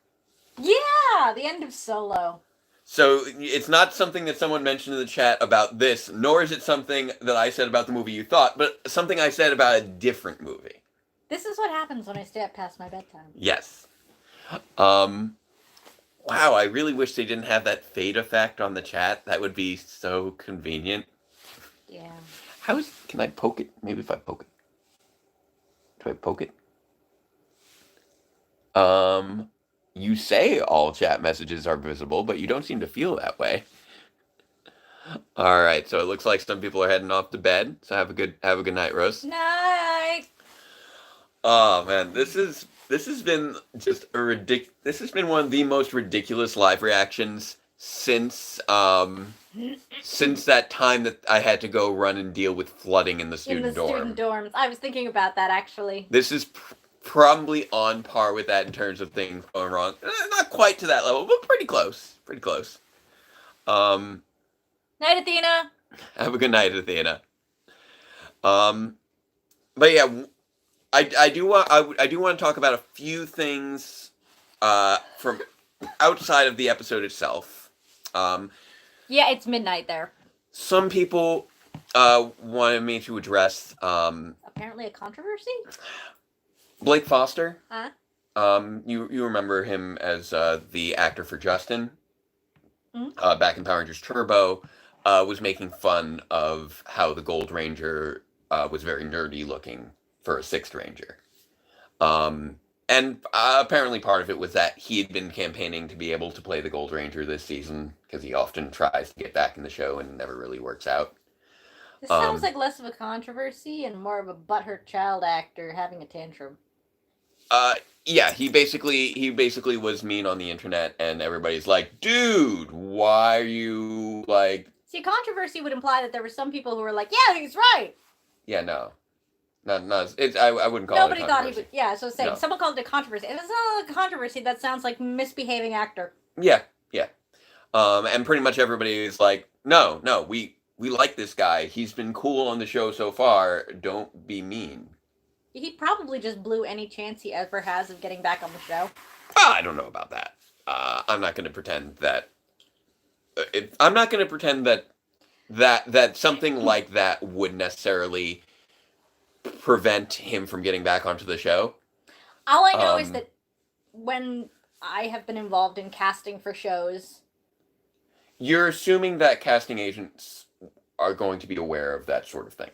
Yeah, the end of Solo. So it's not something that someone mentioned in the chat about this, nor is it something that I said about the movie you thought, but something I said about a different movie. This is what happens when I stay up past my bedtime. Yes. Wow, I really wish they didn't have that fade effect on the chat. That would be so convenient. Yeah. Can I poke it? Maybe if I poke it. Do I poke it? You say all chat messages are visible, but you don't seem to feel that way. All right, so it looks like some people are heading off to bed. So have a good night, Rose. Night. Oh man, this has been just this has been one of the most ridiculous live reactions since that time that I had to go run and deal with flooding in the student dorm. Student dorms. I was thinking about that actually. This is probably on par with that in terms of things going wrong. Not quite to that level, but pretty close. Pretty close. Night, Athena. Have a good night, Athena. But yeah, I do want to talk about a few things from outside of the episode itself. Yeah, it's midnight there. Some people wanted me to address apparently a controversy. Blake Foster. Huh? You remember him as the actor for Justin back in Power Rangers Turbo. Was making fun of how the Gold Ranger was very nerdy looking for a 6th Ranger. And apparently part of it was that he had been campaigning to be able to play the Gold Ranger this season, because he often tries to get back in the show and never really works out. This sounds like less of a controversy and more of a butthurt child actor having a tantrum. Yeah, he basically was mean on the internet, and everybody's like, dude, why are you like... See, controversy would imply that there were some people who were like, yeah, he's right. Yeah, no. I wouldn't call Nobody it a thought he would. Yeah, so saying No. someone called it a controversy. If it's not a controversy, that sounds like misbehaving actor. Yeah. And pretty much everybody is like, no, we like this guy. He's been cool on the show so far. Don't be mean. He probably just blew any chance he ever has of getting back on the show. I don't know about that. I'm not going to pretend that. I'm not going to pretend that something like that would necessarily prevent him from getting back onto the show. All I know is that when I have been involved in casting for shows... You're assuming that casting agents are going to be aware of that sort of thing.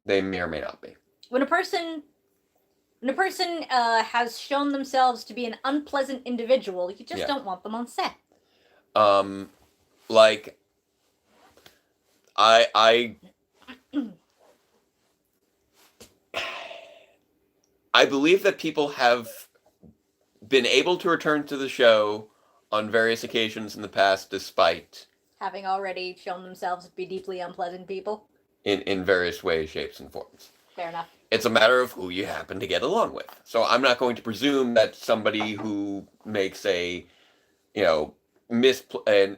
They may or may not be. When a person has shown themselves to be an unpleasant individual, you just don't want them on set. Like, I believe that people have been able to return to the show on various occasions in the past, despite having already shown themselves to be deeply unpleasant people. In various ways, shapes, and forms. Fair enough. It's a matter of who you happen to get along with. So I'm not going to presume that somebody who makes a, an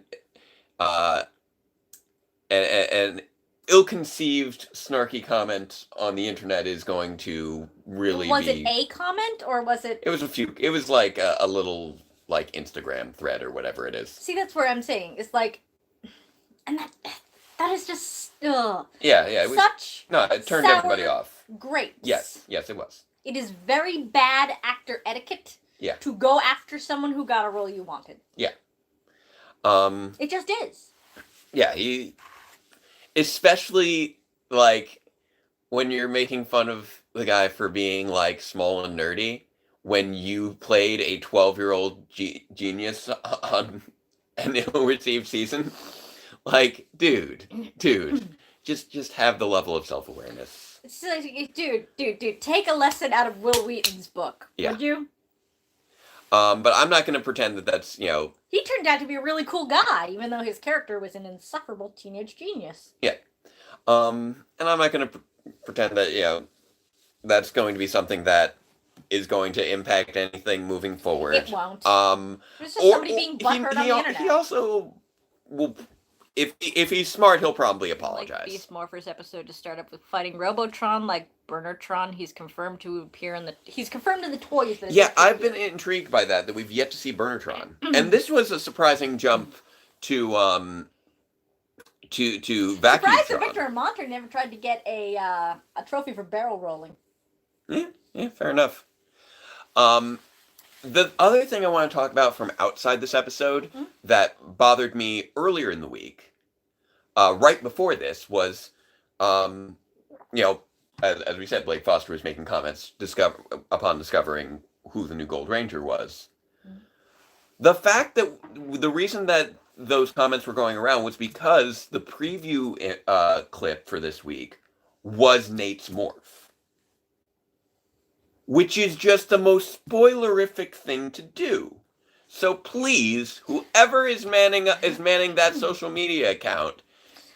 ill-conceived, snarky comment on the internet is going to really Was it a comment, or was it... It was a few... It was like a little, like, Instagram thread or whatever it is. See, that's where I'm saying. It's like... And that is just... Ugh. Yeah. It was, it turned everybody off. Grapes. Yes, it was. It is very bad actor etiquette to go after someone who got a role you wanted. Yeah. It just is. Yeah, he... Especially, like, when you're making fun of the guy for being, like, small and nerdy, when you played a 12-year-old genius on an ill-received season. Like, dude, just have the level of self-awareness. It's like, dude, take a lesson out of Will Wheaton's book, would you? But I'm not going to pretend that that's, He turned out to be a really cool guy, even though his character was an insufferable teenage genius. Yeah. And I'm not going to pretend that, that's going to be something that is going to impact anything moving forward. It won't. It's just somebody being butthurt on the internet. He also will... If he's smart, he'll probably apologize. Like Beast Morphers episode to start up with fighting Robotron, like Bernartron. He's confirmed in the toys. That I've been intrigued by that we've yet to see Bernartron, and this was a surprising jump to Vacuumtron. Surprised that Victor and Monter never tried to get a trophy for barrel rolling. Yeah, fair enough. The other thing I want to talk about from outside this episode that bothered me earlier in the week, right before this, was, as we said, Blake Foster was making comments upon discovering who the new Gold Ranger was. The fact that the reason that those comments were going around was because the preview clip for this week was Nate's morph, which is just the most spoilerific thing to do. So please, whoever is manning that social media account,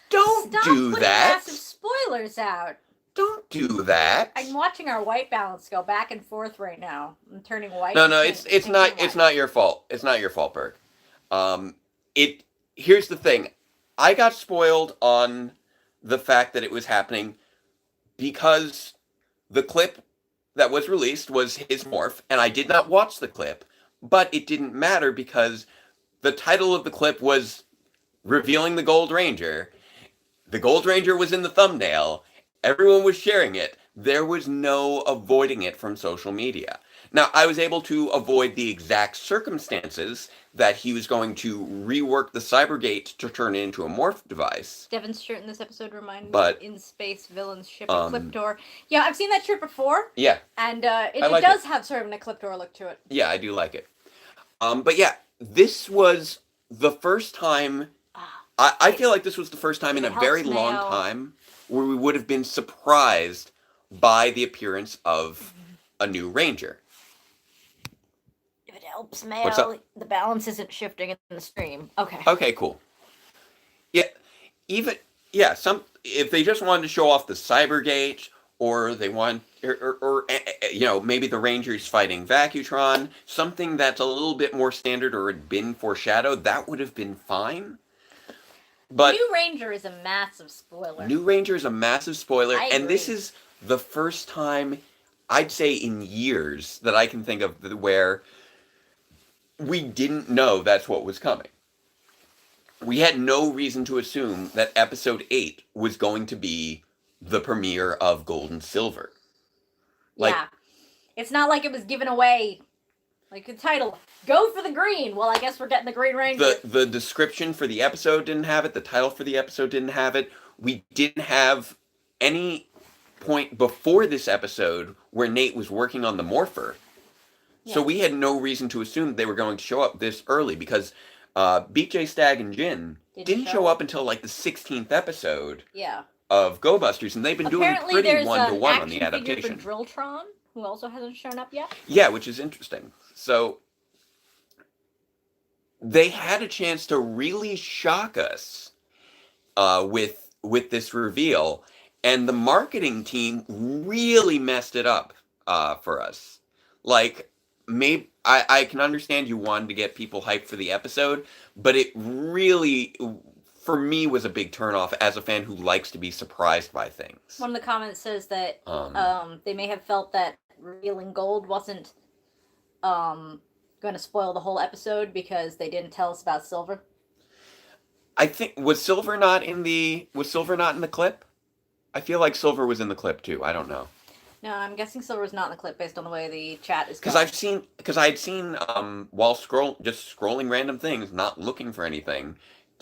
don't Stop do putting that. massive spoilers out. Don't do that. I'm watching our white balance go back and forth right now. I'm turning white. No, and no, pink, it's pink not and it's white. not your fault. It's not your fault, Berg. Here's the thing. I got spoiled on the fact that it was happening because the clip that was released was his morph, and I did not watch the clip, but it didn't matter because the title of the clip was revealing the Gold Ranger. The Gold Ranger was in the thumbnail. Everyone was sharing it. There was no avoiding it from social media. Now, I was able to avoid the exact circumstances that he was going to rework the Cybergate to turn it into a morph device. Devin's shirt in this episode reminded me But, of In Space Villains Ship Ecliptor. Yeah, I've seen that shirt before. Yeah. And I it like does have sort of an Ecliptor look to it. Yeah, I do like it. But yeah, this was the first time. I feel like this was the first time in a very long time where we would have been surprised by the appearance of a new Ranger. If it helps mail, What's up? the balance isn't shifting in the stream. Okay. Okay, cool. Yeah, if they just wanted to show off the Cybergate, or they want, or maybe the Ranger's fighting Vacutron, something that's a little bit more standard or had been foreshadowed, that would have been fine. But New Ranger is a massive spoiler. New Ranger is a massive spoiler, I and this agree. is the first time, I'd say in years, that I can think of where we didn't know that's what was coming. We had no reason to assume that episode 8 was going to be the premiere of Gold and Silver. Yeah. It's not like it was given away. Like the title, Go for the Green. Well, I guess we're getting the Green Ranger. The description for the episode didn't have it. The title for the episode didn't have it. We didn't have any point before this episode where Nate was working on the Morpher. Yeah. So we had no reason to assume they were going to show up this early because BJ, Stag, and Jin didn't show up until like the 16th episode of Go Busters, and they've been doing pretty one-to-one on the adaptation. For Drilltron, who also hasn't shown up yet. Yeah, which is interesting. So they had a chance to really shock us with this reveal, and the marketing team really messed it up for us. Like, maybe I can understand you wanted to get people hyped for the episode, but it really, for me, was a big turnoff as a fan who likes to be surprised by things. One of the comments says that they may have felt that revealing Gold wasn't going to spoil the whole episode because they didn't tell us about Silver. I think was Silver not in the clip? I feel like Silver was in the clip too. I don't know. No, I'm guessing Silver's not in the clip based on the way the chat is going. Because I had seen while scrolling random things, not looking for anything,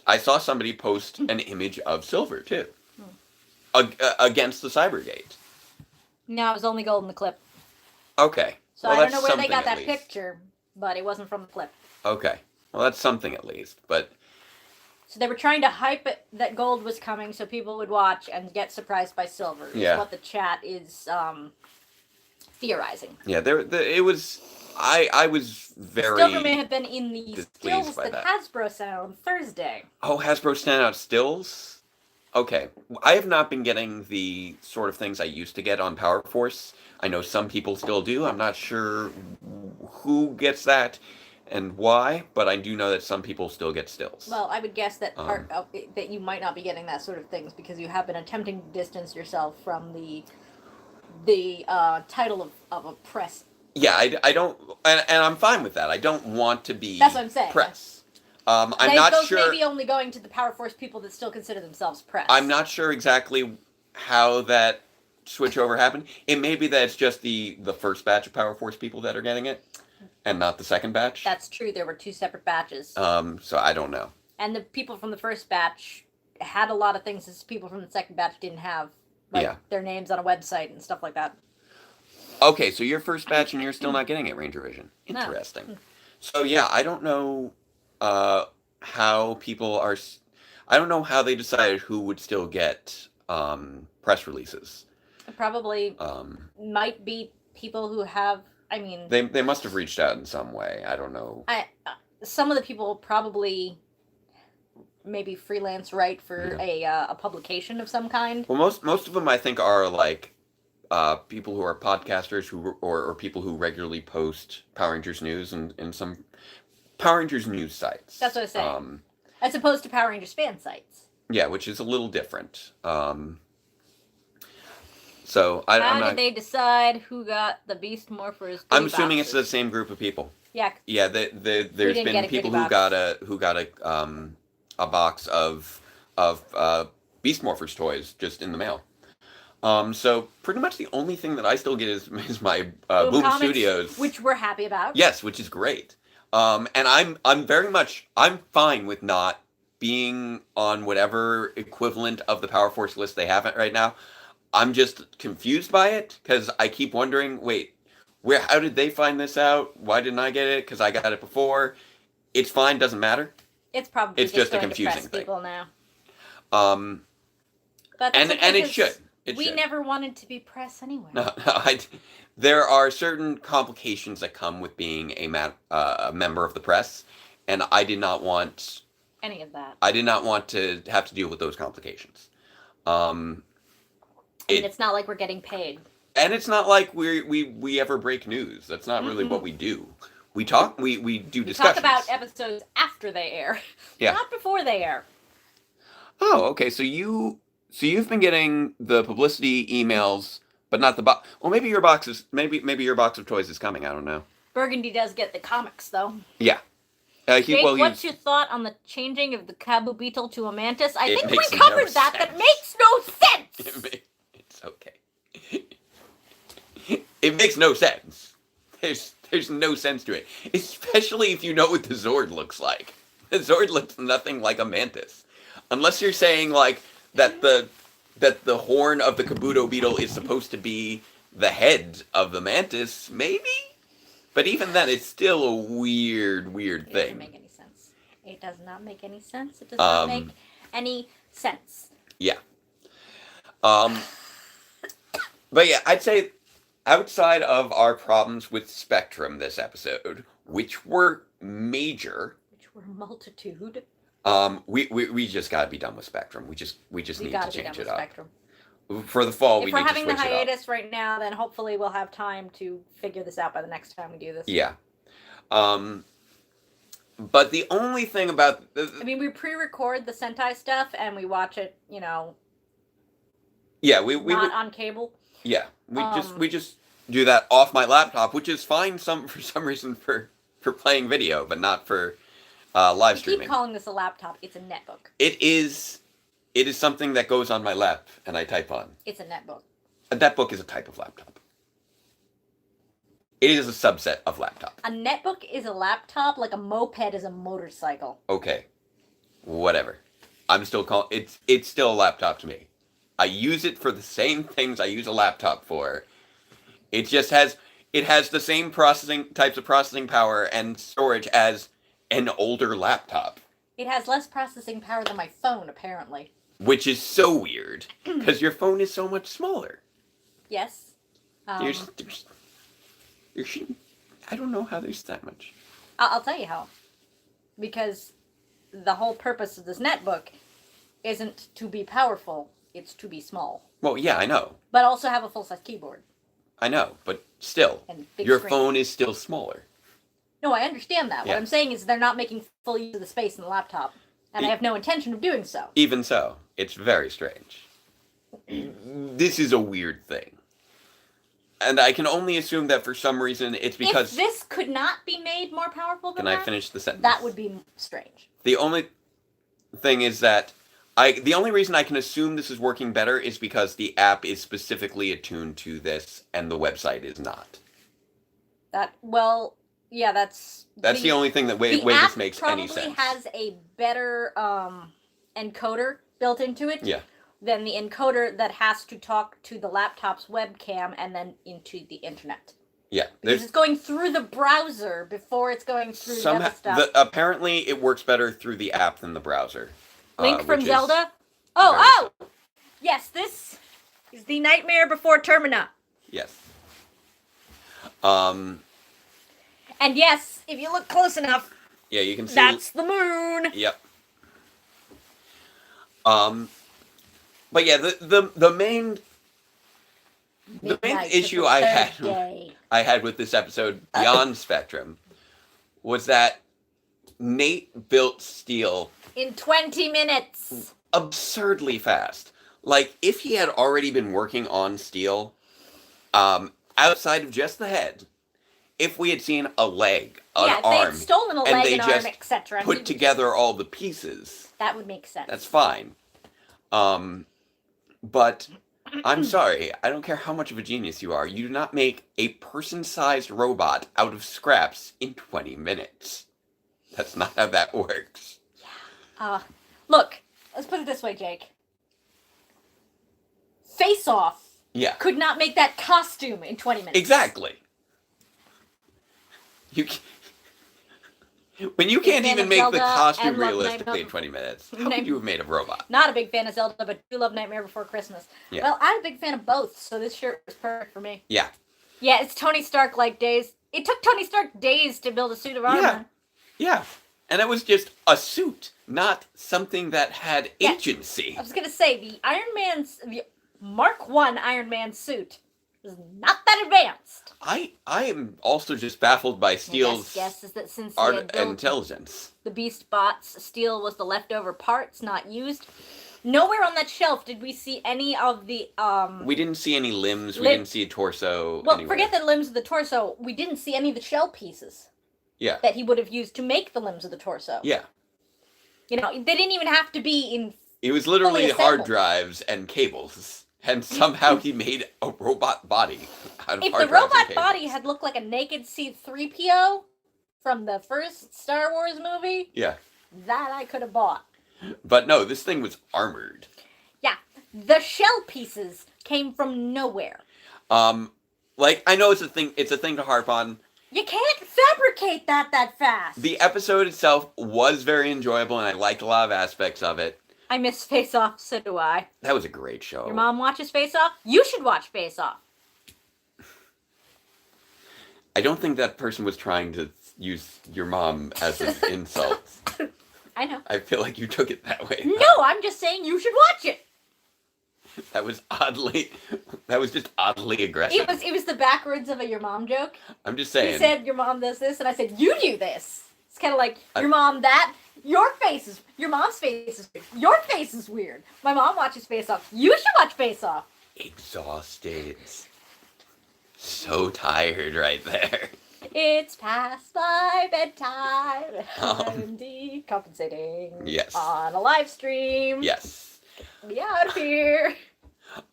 I saw somebody post an image of Silver too, against the Cybergate. No, it was only Gold in the clip. Okay. So I don't know where they got that picture, but it wasn't from the clip. Okay. Well, that's something at least, but. So they were trying to hype it that Gold was coming so people would watch and get surprised by Silver. Is what the chat is theorizing. Yeah, it was. I was very. Silver may have been in the stills that Hasbro sent out on Thursday. Oh, Hasbro sent out stills? Okay. I have not been getting the sort of things I used to get on Power Force. I know some people still do. I'm not sure who gets that and why, but I do know that some people still get stills. Well, I would guess that part of it, that you might not be getting that sort of things because you have been attempting to distance yourself from the title of a press. Yeah, I don't, and I'm fine with that. I don't want to be. That's what I'm saying. Press. I'm not sure. Those may be only going to the Power Force people that still consider themselves press. I'm not sure exactly how that switchover happened. It may be that it's just the first batch of Power Force people that are getting it, and not the second batch. That's true. There were 2 separate batches. So I don't know. And the people from the first batch had a lot of things that people from the second batch didn't have Yeah. their names on a website and stuff like that. Okay, so your first batch and you're still not getting it, Ranger Vision. No. Interesting. So yeah, I don't know how people are. I don't know how they decided who would still get press releases. It probably might be people who have. I mean, they must have reached out in some way. I don't know. Some of the people probably maybe freelance write for a publication of some kind. Well, most of them I think are like people who are podcasters or people who regularly post Power Rangers news and some Power Rangers news sites. That's what I was saying. As opposed to Power Rangers fan sites. Yeah, which is a little different. So How did they decide who got the Beast Morphers? I'm assuming it's the same group of people. Yeah. Yeah, there's been people who got a box of Beast Morphers toys just in the mail. So pretty much the only thing that I still get is my Boom Comics, Studios, which we're happy about. Yes, which is great. And I'm fine with not being on whatever equivalent of the Power Force list they have it right now. I'm just confused by it because I keep wondering, wait, how did they find this out? Why didn't I get it? Because I got it before. It's fine, doesn't matter. It's probably it's just a confusing thing. People now. But and it should. We never wanted to be press anyway. No, there are certain complications that come with being a member of the press, and I did not want any of that. I did not want to have to deal with those complications. It's not like we're getting paid. And it's not like we ever break news. That's not really what we do. We talk. We do discussions. Talk about episodes after they air. Yeah. Not before they air. Oh, okay. So you've been getting the publicity emails, but not the box. Well, maybe your box of toys is coming. I don't know. Burgundy does get the comics though. Yeah. Jake, what's your thought on the changing of the Kabu Beetle to a mantis? I think we covered that. Sense. That makes no sense. It's okay. It makes no sense. There's no sense to it, especially if you know what the Zord looks like. The Zord looks nothing like a mantis, unless you're saying like that the horn of the Kabuto beetle is supposed to be the head of the mantis, maybe. But even then, it's still a weird thing. It doesn't make any sense. It does not make any sense. It does not make any sense. Yeah. But yeah, I'd say outside of our problems with Spectrum this episode, which were major, which were a multitude, we just gotta be done with Spectrum. We just need to change it up. Spectrum. For the fall, if we we're need to having switch the it up. hiatus right now, then hopefully we'll have time to figure this out by the next time we do this. Yeah. But the only thing about I mean, we pre-record the Sentai stuff and we watch it, yeah, we not on cable. Yeah, we just do that off my laptop, which is fine for some reason for playing video, but not for live streaming. Keep calling this a laptop. It's a netbook. It is something that goes on my lap and I type on. It's a netbook. A netbook is a type of laptop. It is a subset of laptop. A netbook is a laptop, like a moped is a motorcycle. Okay, whatever. I'm still calling it's still a laptop to me. I use it for the same things I use a laptop for. It just has the same types of processing power and storage as an older laptop. It has less processing power than my phone, apparently. Which is so weird, because your phone is so much smaller. Yes. I don't know how there's that much. I'll tell you how. Because the whole purpose of this netbook isn't to be powerful, it's to be small. Well, yeah, I know. But also have a full-size keyboard. I know, but still, your phone is still smaller. No, I understand that. Yeah. What I'm saying is they're not making full use of the space in the laptop. And I have no intention of doing so. Even so, it's very strange. This is a weird thing. And I can only assume that for some reason it's because... If this could not be made more powerful than Can I finish the sentence? That would be strange. The only thing is that... the only reason I can assume this is working better is because the app is specifically attuned to this and the website is not. Yeah, that's the only thing that way this makes any sense. The app probably has a better encoder built into it. Yeah. then the encoder that has to talk to the laptop's webcam and then into the internet. Yeah. Because it's going through the browser before it's going through the other stuff. Apparently, it works better through the app than the browser. Link from Zelda? Oh! Yes, this is the Nightmare Before Termina. Yes. And yes, if you look close enough, yeah, you can see. That's the moon. Yep. But yeah, the main issue I had with this episode beyond Spectrum was that Nate built Steel in 20 minutes. Absurdly fast. Like, if he had already been working on Steel, outside of just the head, if we had seen a leg, an arm, they had stolen a leg, an arm, etc. Put together all the pieces. That would make sense. That's fine. But I'm sorry, I don't care how much of a genius you are. You do not make a person-sized robot out of scraps in 20 minutes. That's not how that works. Yeah. Look, let's put it this way, Jake. Face Off. Yeah. Could not make that costume in 20 minutes. Exactly. When you can't even make the costume realistically in 20 minutes, how could you have made a robot? Not a big fan of Zelda, but do love Nightmare Before Christmas. Yeah. Well, I'm a big fan of both, so this shirt was perfect for me. Yeah. Yeah, it's Tony Stark-like days. It took Tony Stark days to build a suit of armor. Yeah. And it was just a suit, not something that had agency. I was going to say, the Mark 1 Iron Man suit is not that advanced. I am also just baffled by Steel's guess is that since art and intelligence. The Beast bots, Steel was the leftover parts not used. Nowhere on that shelf did we see any of the We didn't see any limbs. We didn't see a torso. Well, anywhere. Forget the limbs of the torso. We didn't see any of the shell pieces. Yeah. That he would have used to make the limbs of the torso. Yeah. You know, they didn't even have to be in. It was literally hard drives and cables. And somehow he made a robot body out of If hard the drives robot and body had looked like a naked C-3PO from the first Star Wars movie, that I could have bought. But no, this thing was armored. Yeah, the shell pieces came from nowhere. Like, I know it's a thing to harp on. You can't fabricate that fast. The episode itself was very enjoyable, and I liked a lot of aspects of it. I miss Face Off, so do I. That was a great show. Your mom watches Face Off? You should watch Face Off. I don't think that person was trying to use your mom as an insult. I know. I feel like you took it that way. No, I'm just saying you should watch it. That was just oddly aggressive. It was the backwards of a your mom joke. I'm just saying. He said your mom does this, and I said you do this. It's kind of like your mom that. Your mom's face is weird. Your face is weird. My mom watches Face Off. You should watch Face Off. Exhausted. So tired right there. It's past my bedtime. I'm decompensating. Yes. On a live stream. Yes. Get me out of here.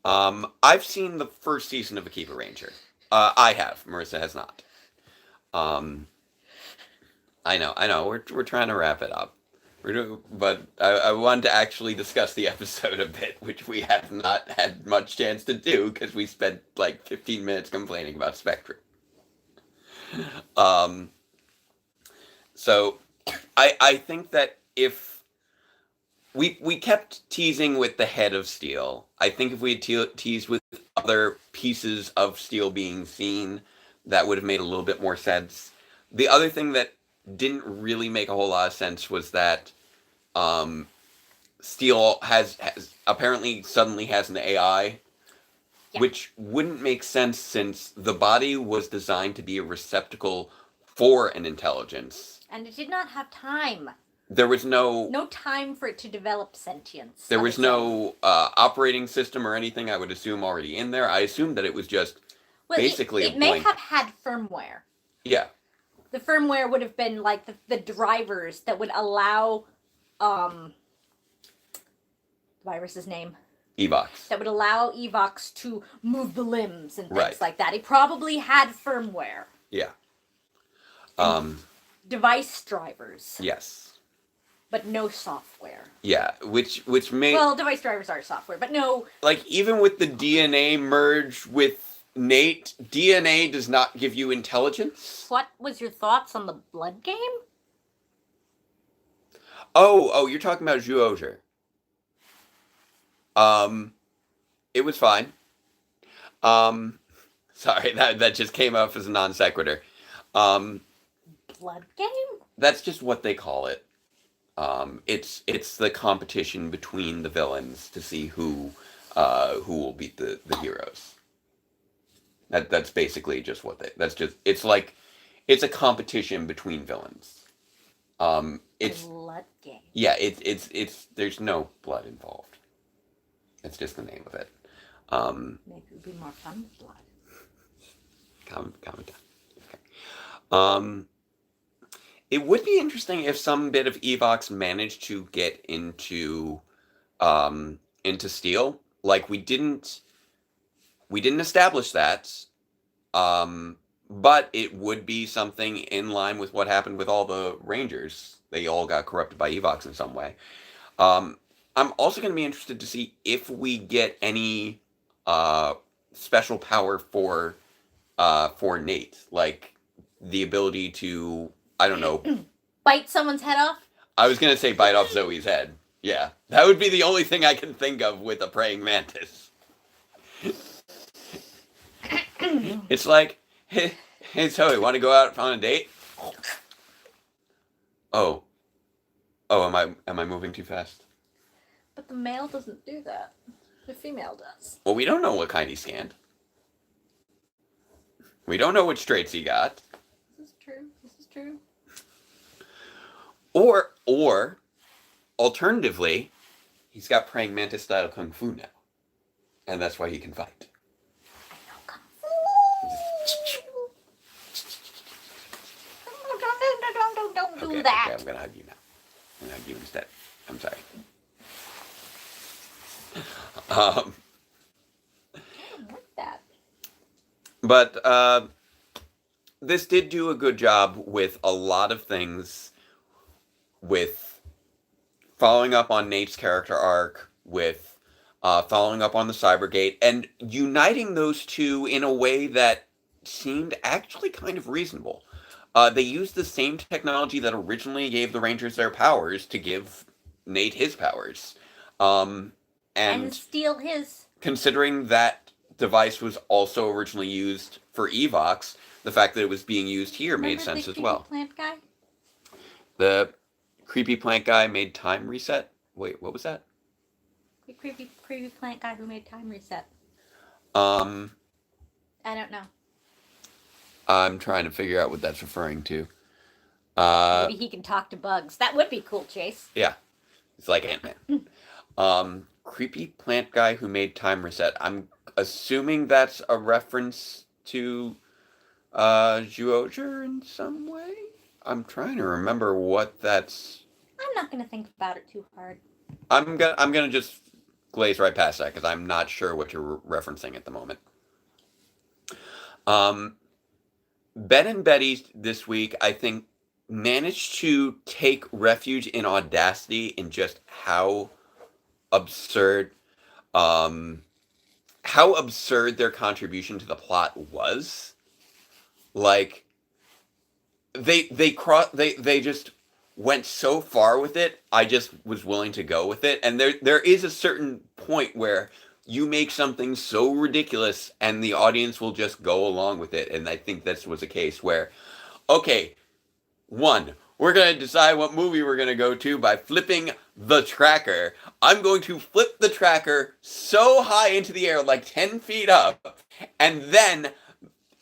I've seen the first season of Akiba Ranger. I have. Marissa has not. I know. We're trying to wrap it up. But I wanted to actually discuss the episode a bit, which we have not had much chance to do because we spent like 15 minutes complaining about Spectrum. So I think that if we kept teasing with the head of Steel, I think if we had teased with other pieces of Steel being seen, that would have made a little bit more sense. The other thing that didn't really make a whole lot of sense was that Steel has apparently suddenly has an AI, which wouldn't make sense since the body was designed to be a receptacle for an intelligence. And it did not have time. There was no time for it to develop sentience. There was no operating system or anything, I would assume, already in there. I assumed that it was just basically it may have had firmware. Yeah. The firmware would have been like the drivers that would allow, the virus's name? Evox. That would allow Evox to move the limbs and things like that. It probably had firmware. Yeah. Device drivers. Yes. but no software. Yeah, which made Well, device drivers are software, but no. like even with the DNA merge with Nate, DNA does not give you intelligence. What was your thoughts on the blood game? Oh, you're talking about Zhuoger. It was fine. Sorry, that just came off as a non sequitur. Blood game? That's just what they call it. It's the competition between the villains to see who will beat the heroes. That's basically just what it's a competition between villains. It's blood game. Yeah, it's there's no blood involved. It's just the name of it. Maybe it would be more fun with blood. Calm down. Okay. It would be interesting if some bit of Evox managed to get into Steel. Like we didn't establish that. But it would be something in line with what happened with all the Rangers. They all got corrupted by Evox in some way. I'm also going to be interested to see if we get any special power for Nate, like the ability to, I don't know, bite someone's head off. I was going to say bite off Zoe's head. Yeah, that would be the only thing I can think of with a praying mantis. It's like, hey Zoe, want to go out on a date? Oh, am I moving too fast? But the male doesn't do that. The female does. Well, we don't know what kind he scanned. We don't know which traits he got. This is true. Or alternatively, he's got praying mantis style kung fu now, and that's why he can fight. I know kung fu. Don't do that. Okay, I'm gonna hug you now. I'm gonna hug you instead. I'm sorry. I don't like that. But this did do a good job with a lot of things, with following up on Nate's character arc, with following up on the Cybergate, and uniting those two in a way that seemed actually kind of reasonable. They used the same technology that originally gave the Rangers their powers to give Nate his powers. And steal his. Considering that device was also originally used for Evox, the fact that it was being used here made sense as well. Plant guy? The creepy plant guy made time reset? Wait, what was that? The creepy plant guy who made time reset. I don't know. I'm trying to figure out what that's referring to. Maybe he can talk to bugs. That would be cool, Chase. Yeah. It's like Ant-Man. Creepy plant guy who made time reset. I'm assuming that's a reference to Zhuoger in some way? I'm trying to remember what that's... I'm not going to think about it too hard. I'm gonna just glaze right past that because I'm not sure what you're referencing at the moment. Ben and Betty this week, I think, managed to take refuge in audacity in just how absurd their contribution to the plot was. Like they just went so far with it. I just was willing to go with it. And there is a certain point where you make something so ridiculous and the audience will just go along with it. And I think this was a case where, okay, one, we're going to decide what movie we're going to go to by flipping the tracker. I'm going to flip the tracker so high into the air, like 10 feet up, and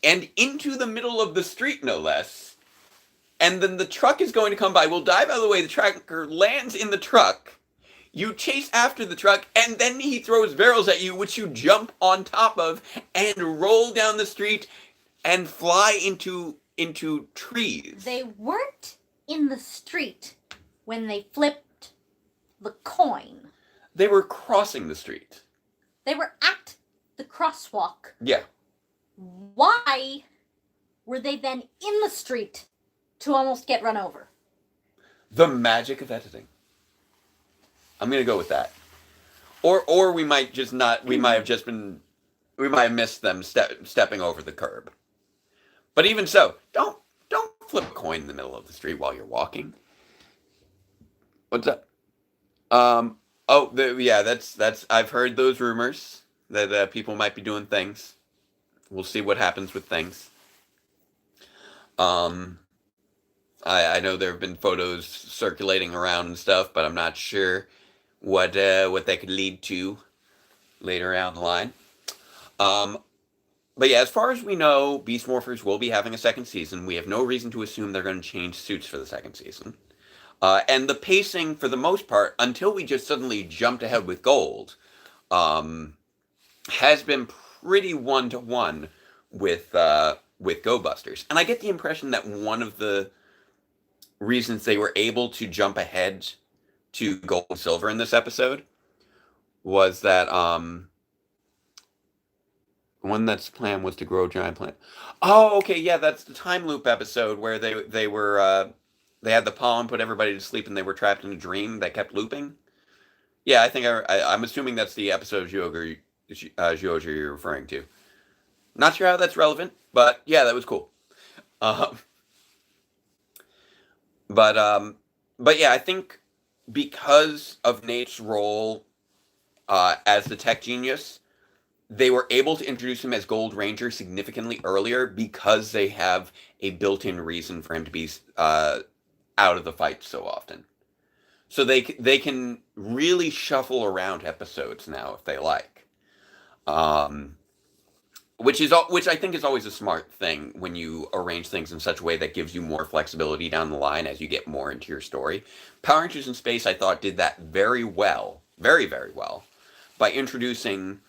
into the middle of the street, no less. And then the truck is going to come by. We'll dive out of the way. The tracker lands in the truck. You chase after the truck, and then he throws barrels at you, which you jump on top of and roll down the street and fly into trees. They weren't in the street when they flipped the coin. They were crossing the street. They were at the crosswalk. Yeah. Why were they then in the street to almost get run over? The magic of editing. I'm gonna go with that. Or we might just not. We might have missed them stepping over the curb. But even so, don't flip a coin in the middle of the street while you're walking. What's up? Yeah, that's. I've heard those rumors that people might be doing things. We'll see what happens with things. I know there have been photos circulating around and stuff, but I'm not sure what they could lead to later down the line. But yeah, as far as we know, Beast Morphers will be having a second season. We have no reason to assume they're going to change suits for the second season. And the pacing, for the most part, until we just suddenly jumped ahead with Gold, has been pretty one-to-one with Go Busters. And I get the impression that one of the reasons they were able to jump ahead to Gold and Silver in this episode was that one that's plan was to grow a giant plant. Oh, okay, yeah, that's the time loop episode where they were they had the pollen put everybody to sleep and they were trapped in a dream that kept looping. Yeah, I think I'm assuming that's the episode of Zhuoger you're referring to. Not sure how that's relevant, but yeah, that was cool. But yeah, I think because of Nate's role as the tech genius, they were able to introduce him as Gold Ranger significantly earlier because they have a built-in reason for him to be out of the fight so often. So they can really shuffle around episodes now if they like. Which I think is always a smart thing when you arrange things in such a way that gives you more flexibility down the line as you get more into your story. Power Rangers in Space, I thought, did that very well, very, very well, by introducing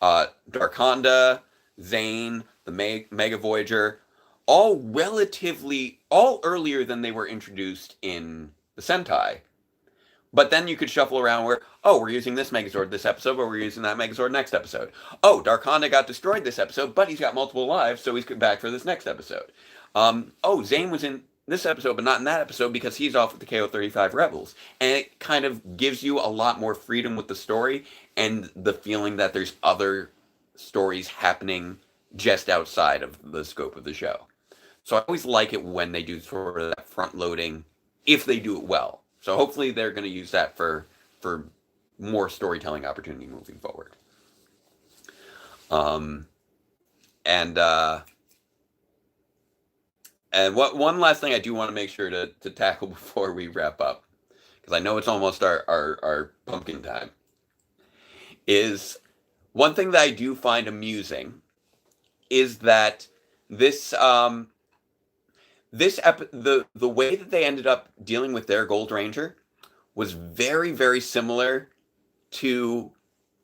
Darkonda, Zane, the Mega Voyager, all earlier than they were introduced in the Sentai. But then you could shuffle around where, oh, we're using this Megazord this episode, but we're using that Megazord next episode. Oh, Darkonda got destroyed this episode, but he's got multiple lives, so he's back for this next episode. Oh, Zane was in this episode, but not in that episode because he's off with the KO-35 Rebels. And it kind of gives you a lot more freedom with the story and the feeling that there's other stories happening just outside of the scope of the show. So I always like it when they do sort of that front-loading, if they do it well. So hopefully they're going to use that for more storytelling opportunity moving forward. And one last thing I do want to make sure to tackle before we wrap up, because I know it's almost our pumpkin time, is one thing that I do find amusing is that the way that they ended up dealing with their Gold Ranger was very, very similar to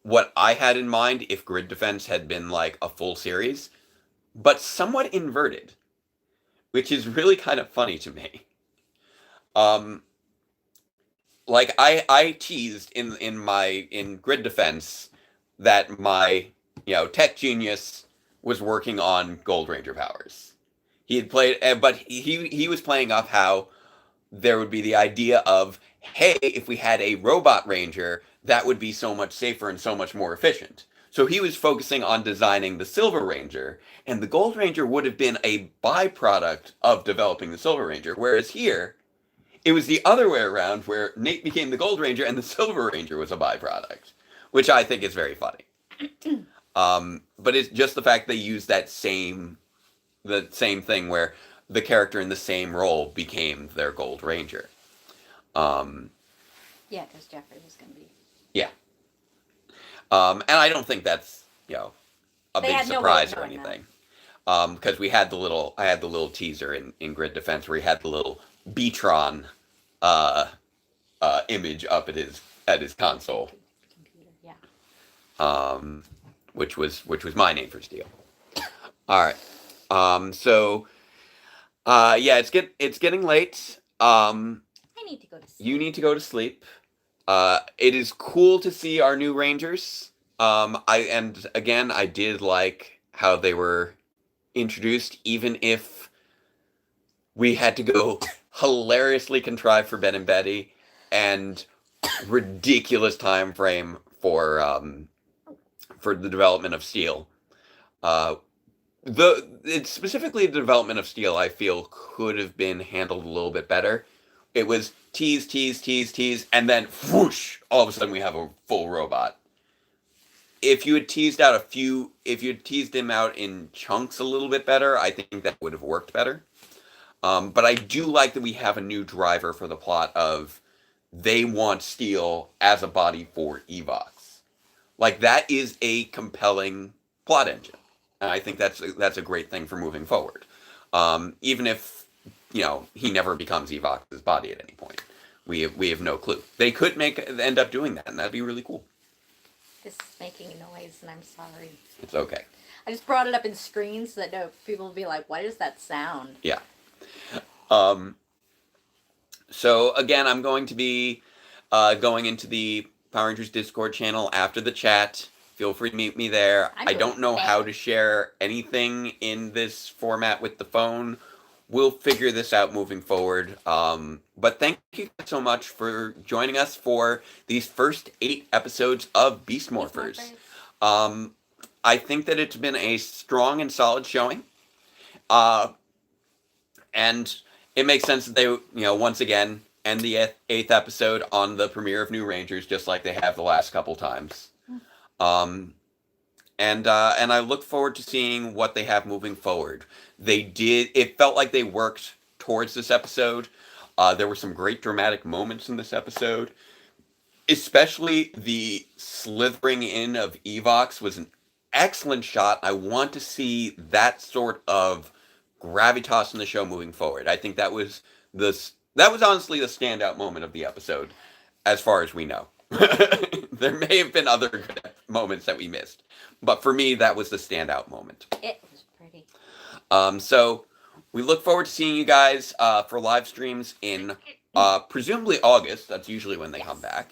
what I had in mind if Grid Defense had been like a full series, but somewhat inverted, which is really kind of funny to me. Like I teased in Grid Defense that my tech genius was working on Gold Ranger powers. He had played, but he was playing off how there would be the idea of, hey, if we had a robot ranger, that would be so much safer and so much more efficient. So he was focusing on designing the Silver Ranger, and the Gold Ranger would have been a byproduct of developing the Silver Ranger. Whereas here, it was the other way around, where Nate became the Gold Ranger and the Silver Ranger was a byproduct, which I think is very funny. But it's just the fact they used the same thing where the character in the same role became their Gold Ranger. Yeah, because Jeffrey was going to be. Yeah. And I don't think that's a big surprise or anything. Because I had the little teaser in Grid Defense where he had the little Beatron image up at his console. Computer, yeah. Which was my name for Steel. All right. So yeah, it's getting late. I need to go to sleep. You need to go to sleep. It is cool to see our new Rangers. I did like how they were introduced, even if we had to go hilariously contrived for Ben and Betty, and ridiculous time frame for the development of Steel. It's specifically the development of Steel, I feel, could have been handled a little bit better. It was tease, and then whoosh, all of a sudden we have a full robot. If you had teased him out in chunks a little bit better, I think that would have worked better. But I do like that we have a new driver for the plot of they want Steel as a body for Evox. Like, that is a compelling plot engine. And I think that's a great thing for moving forward. Even if, he never becomes Evox's body at any point. We have no clue. They could end up doing that, and that'd be really cool. This is making a noise, and I'm sorry. It's okay. I just brought it up in screens so that people will be like, what is that sound? Yeah. So, again, I'm going to be going into the Power Rangers Discord channel after the chat. Feel free to meet me there. I don't know how to share anything in this format with the phone. We'll figure this out moving forward. But thank you so much for joining us for these first 8 episodes of Beast Morphers. I think that it's been a strong and solid showing. And it makes sense that they, once again, end the 8th episode on the premiere of New Rangers, just like they have the last couple times. And I look forward to seeing what they have moving forward. It felt like they worked towards this episode. There were some great dramatic moments in this episode. Especially the slithering in of Evox was an excellent shot. I want to see that sort of gravitas in the show moving forward. I think that was honestly the standout moment of the episode, as far as we know. There may have been other good moments that we missed, but for me, that was the standout moment. It was pretty. So we look forward to seeing you guys for live streams in presumably August. That's usually when they come back.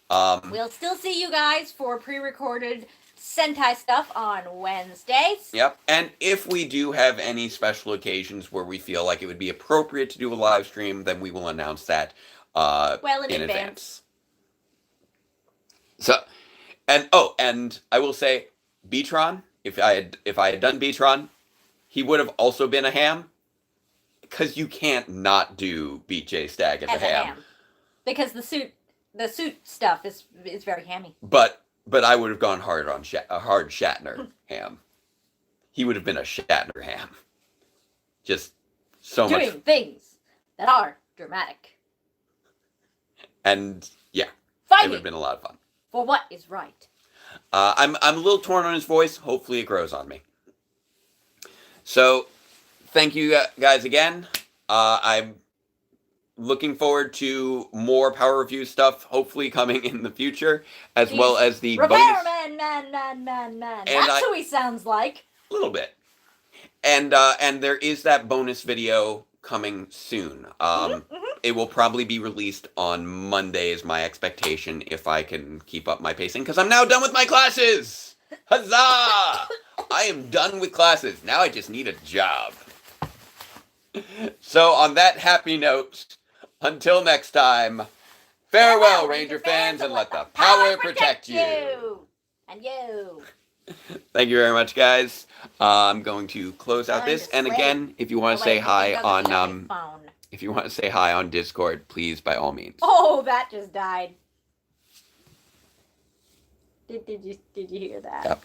We'll still see you guys for pre-recorded Sentai stuff on Wednesdays. Yep. And if we do have any special occasions where we feel like it would be appropriate to do a live stream, then we will announce that in advance. So, and I will say, Beatron, if I had done Beatron, he would have also been a ham, because you can't not do Beat J Stag as a ham. Because the suit stuff is very hammy. But I would have gone hard on a hard Shatner ham. He would have been a Shatner ham. Just so much doing things that are dramatic. And yeah, Fighting it would have been a lot of fun. For what is right. I'm a little torn on his voice. Hopefully it grows on me. So, thank you guys again. I'm looking forward to more Power Review stuff, hopefully coming in the future, as well as the Repairman, man. That's who he sounds like. A little bit. And there is that bonus video coming soon. It will probably be released on Monday is my expectation, if I can keep up my pacing, because I'm now done with my classes! Huzzah! I am done with classes. Now I just need a job. So on that happy note, until next time, farewell, Ranger fans, and let the power protect you. And you. Thank you very much, guys. I'm going to close out this. And again, if you want to say hi on if you want to say hi on Discord, please, by all means. Oh, that just died. Did you hear that? Yep.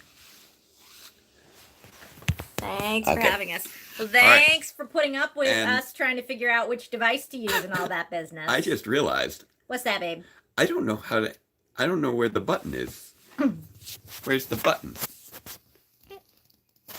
Thanks for having us. Well, thanks for putting up with us trying to figure out which device to use and all that business. I just realized. What's that, babe? I don't know where the button is. Where's the button?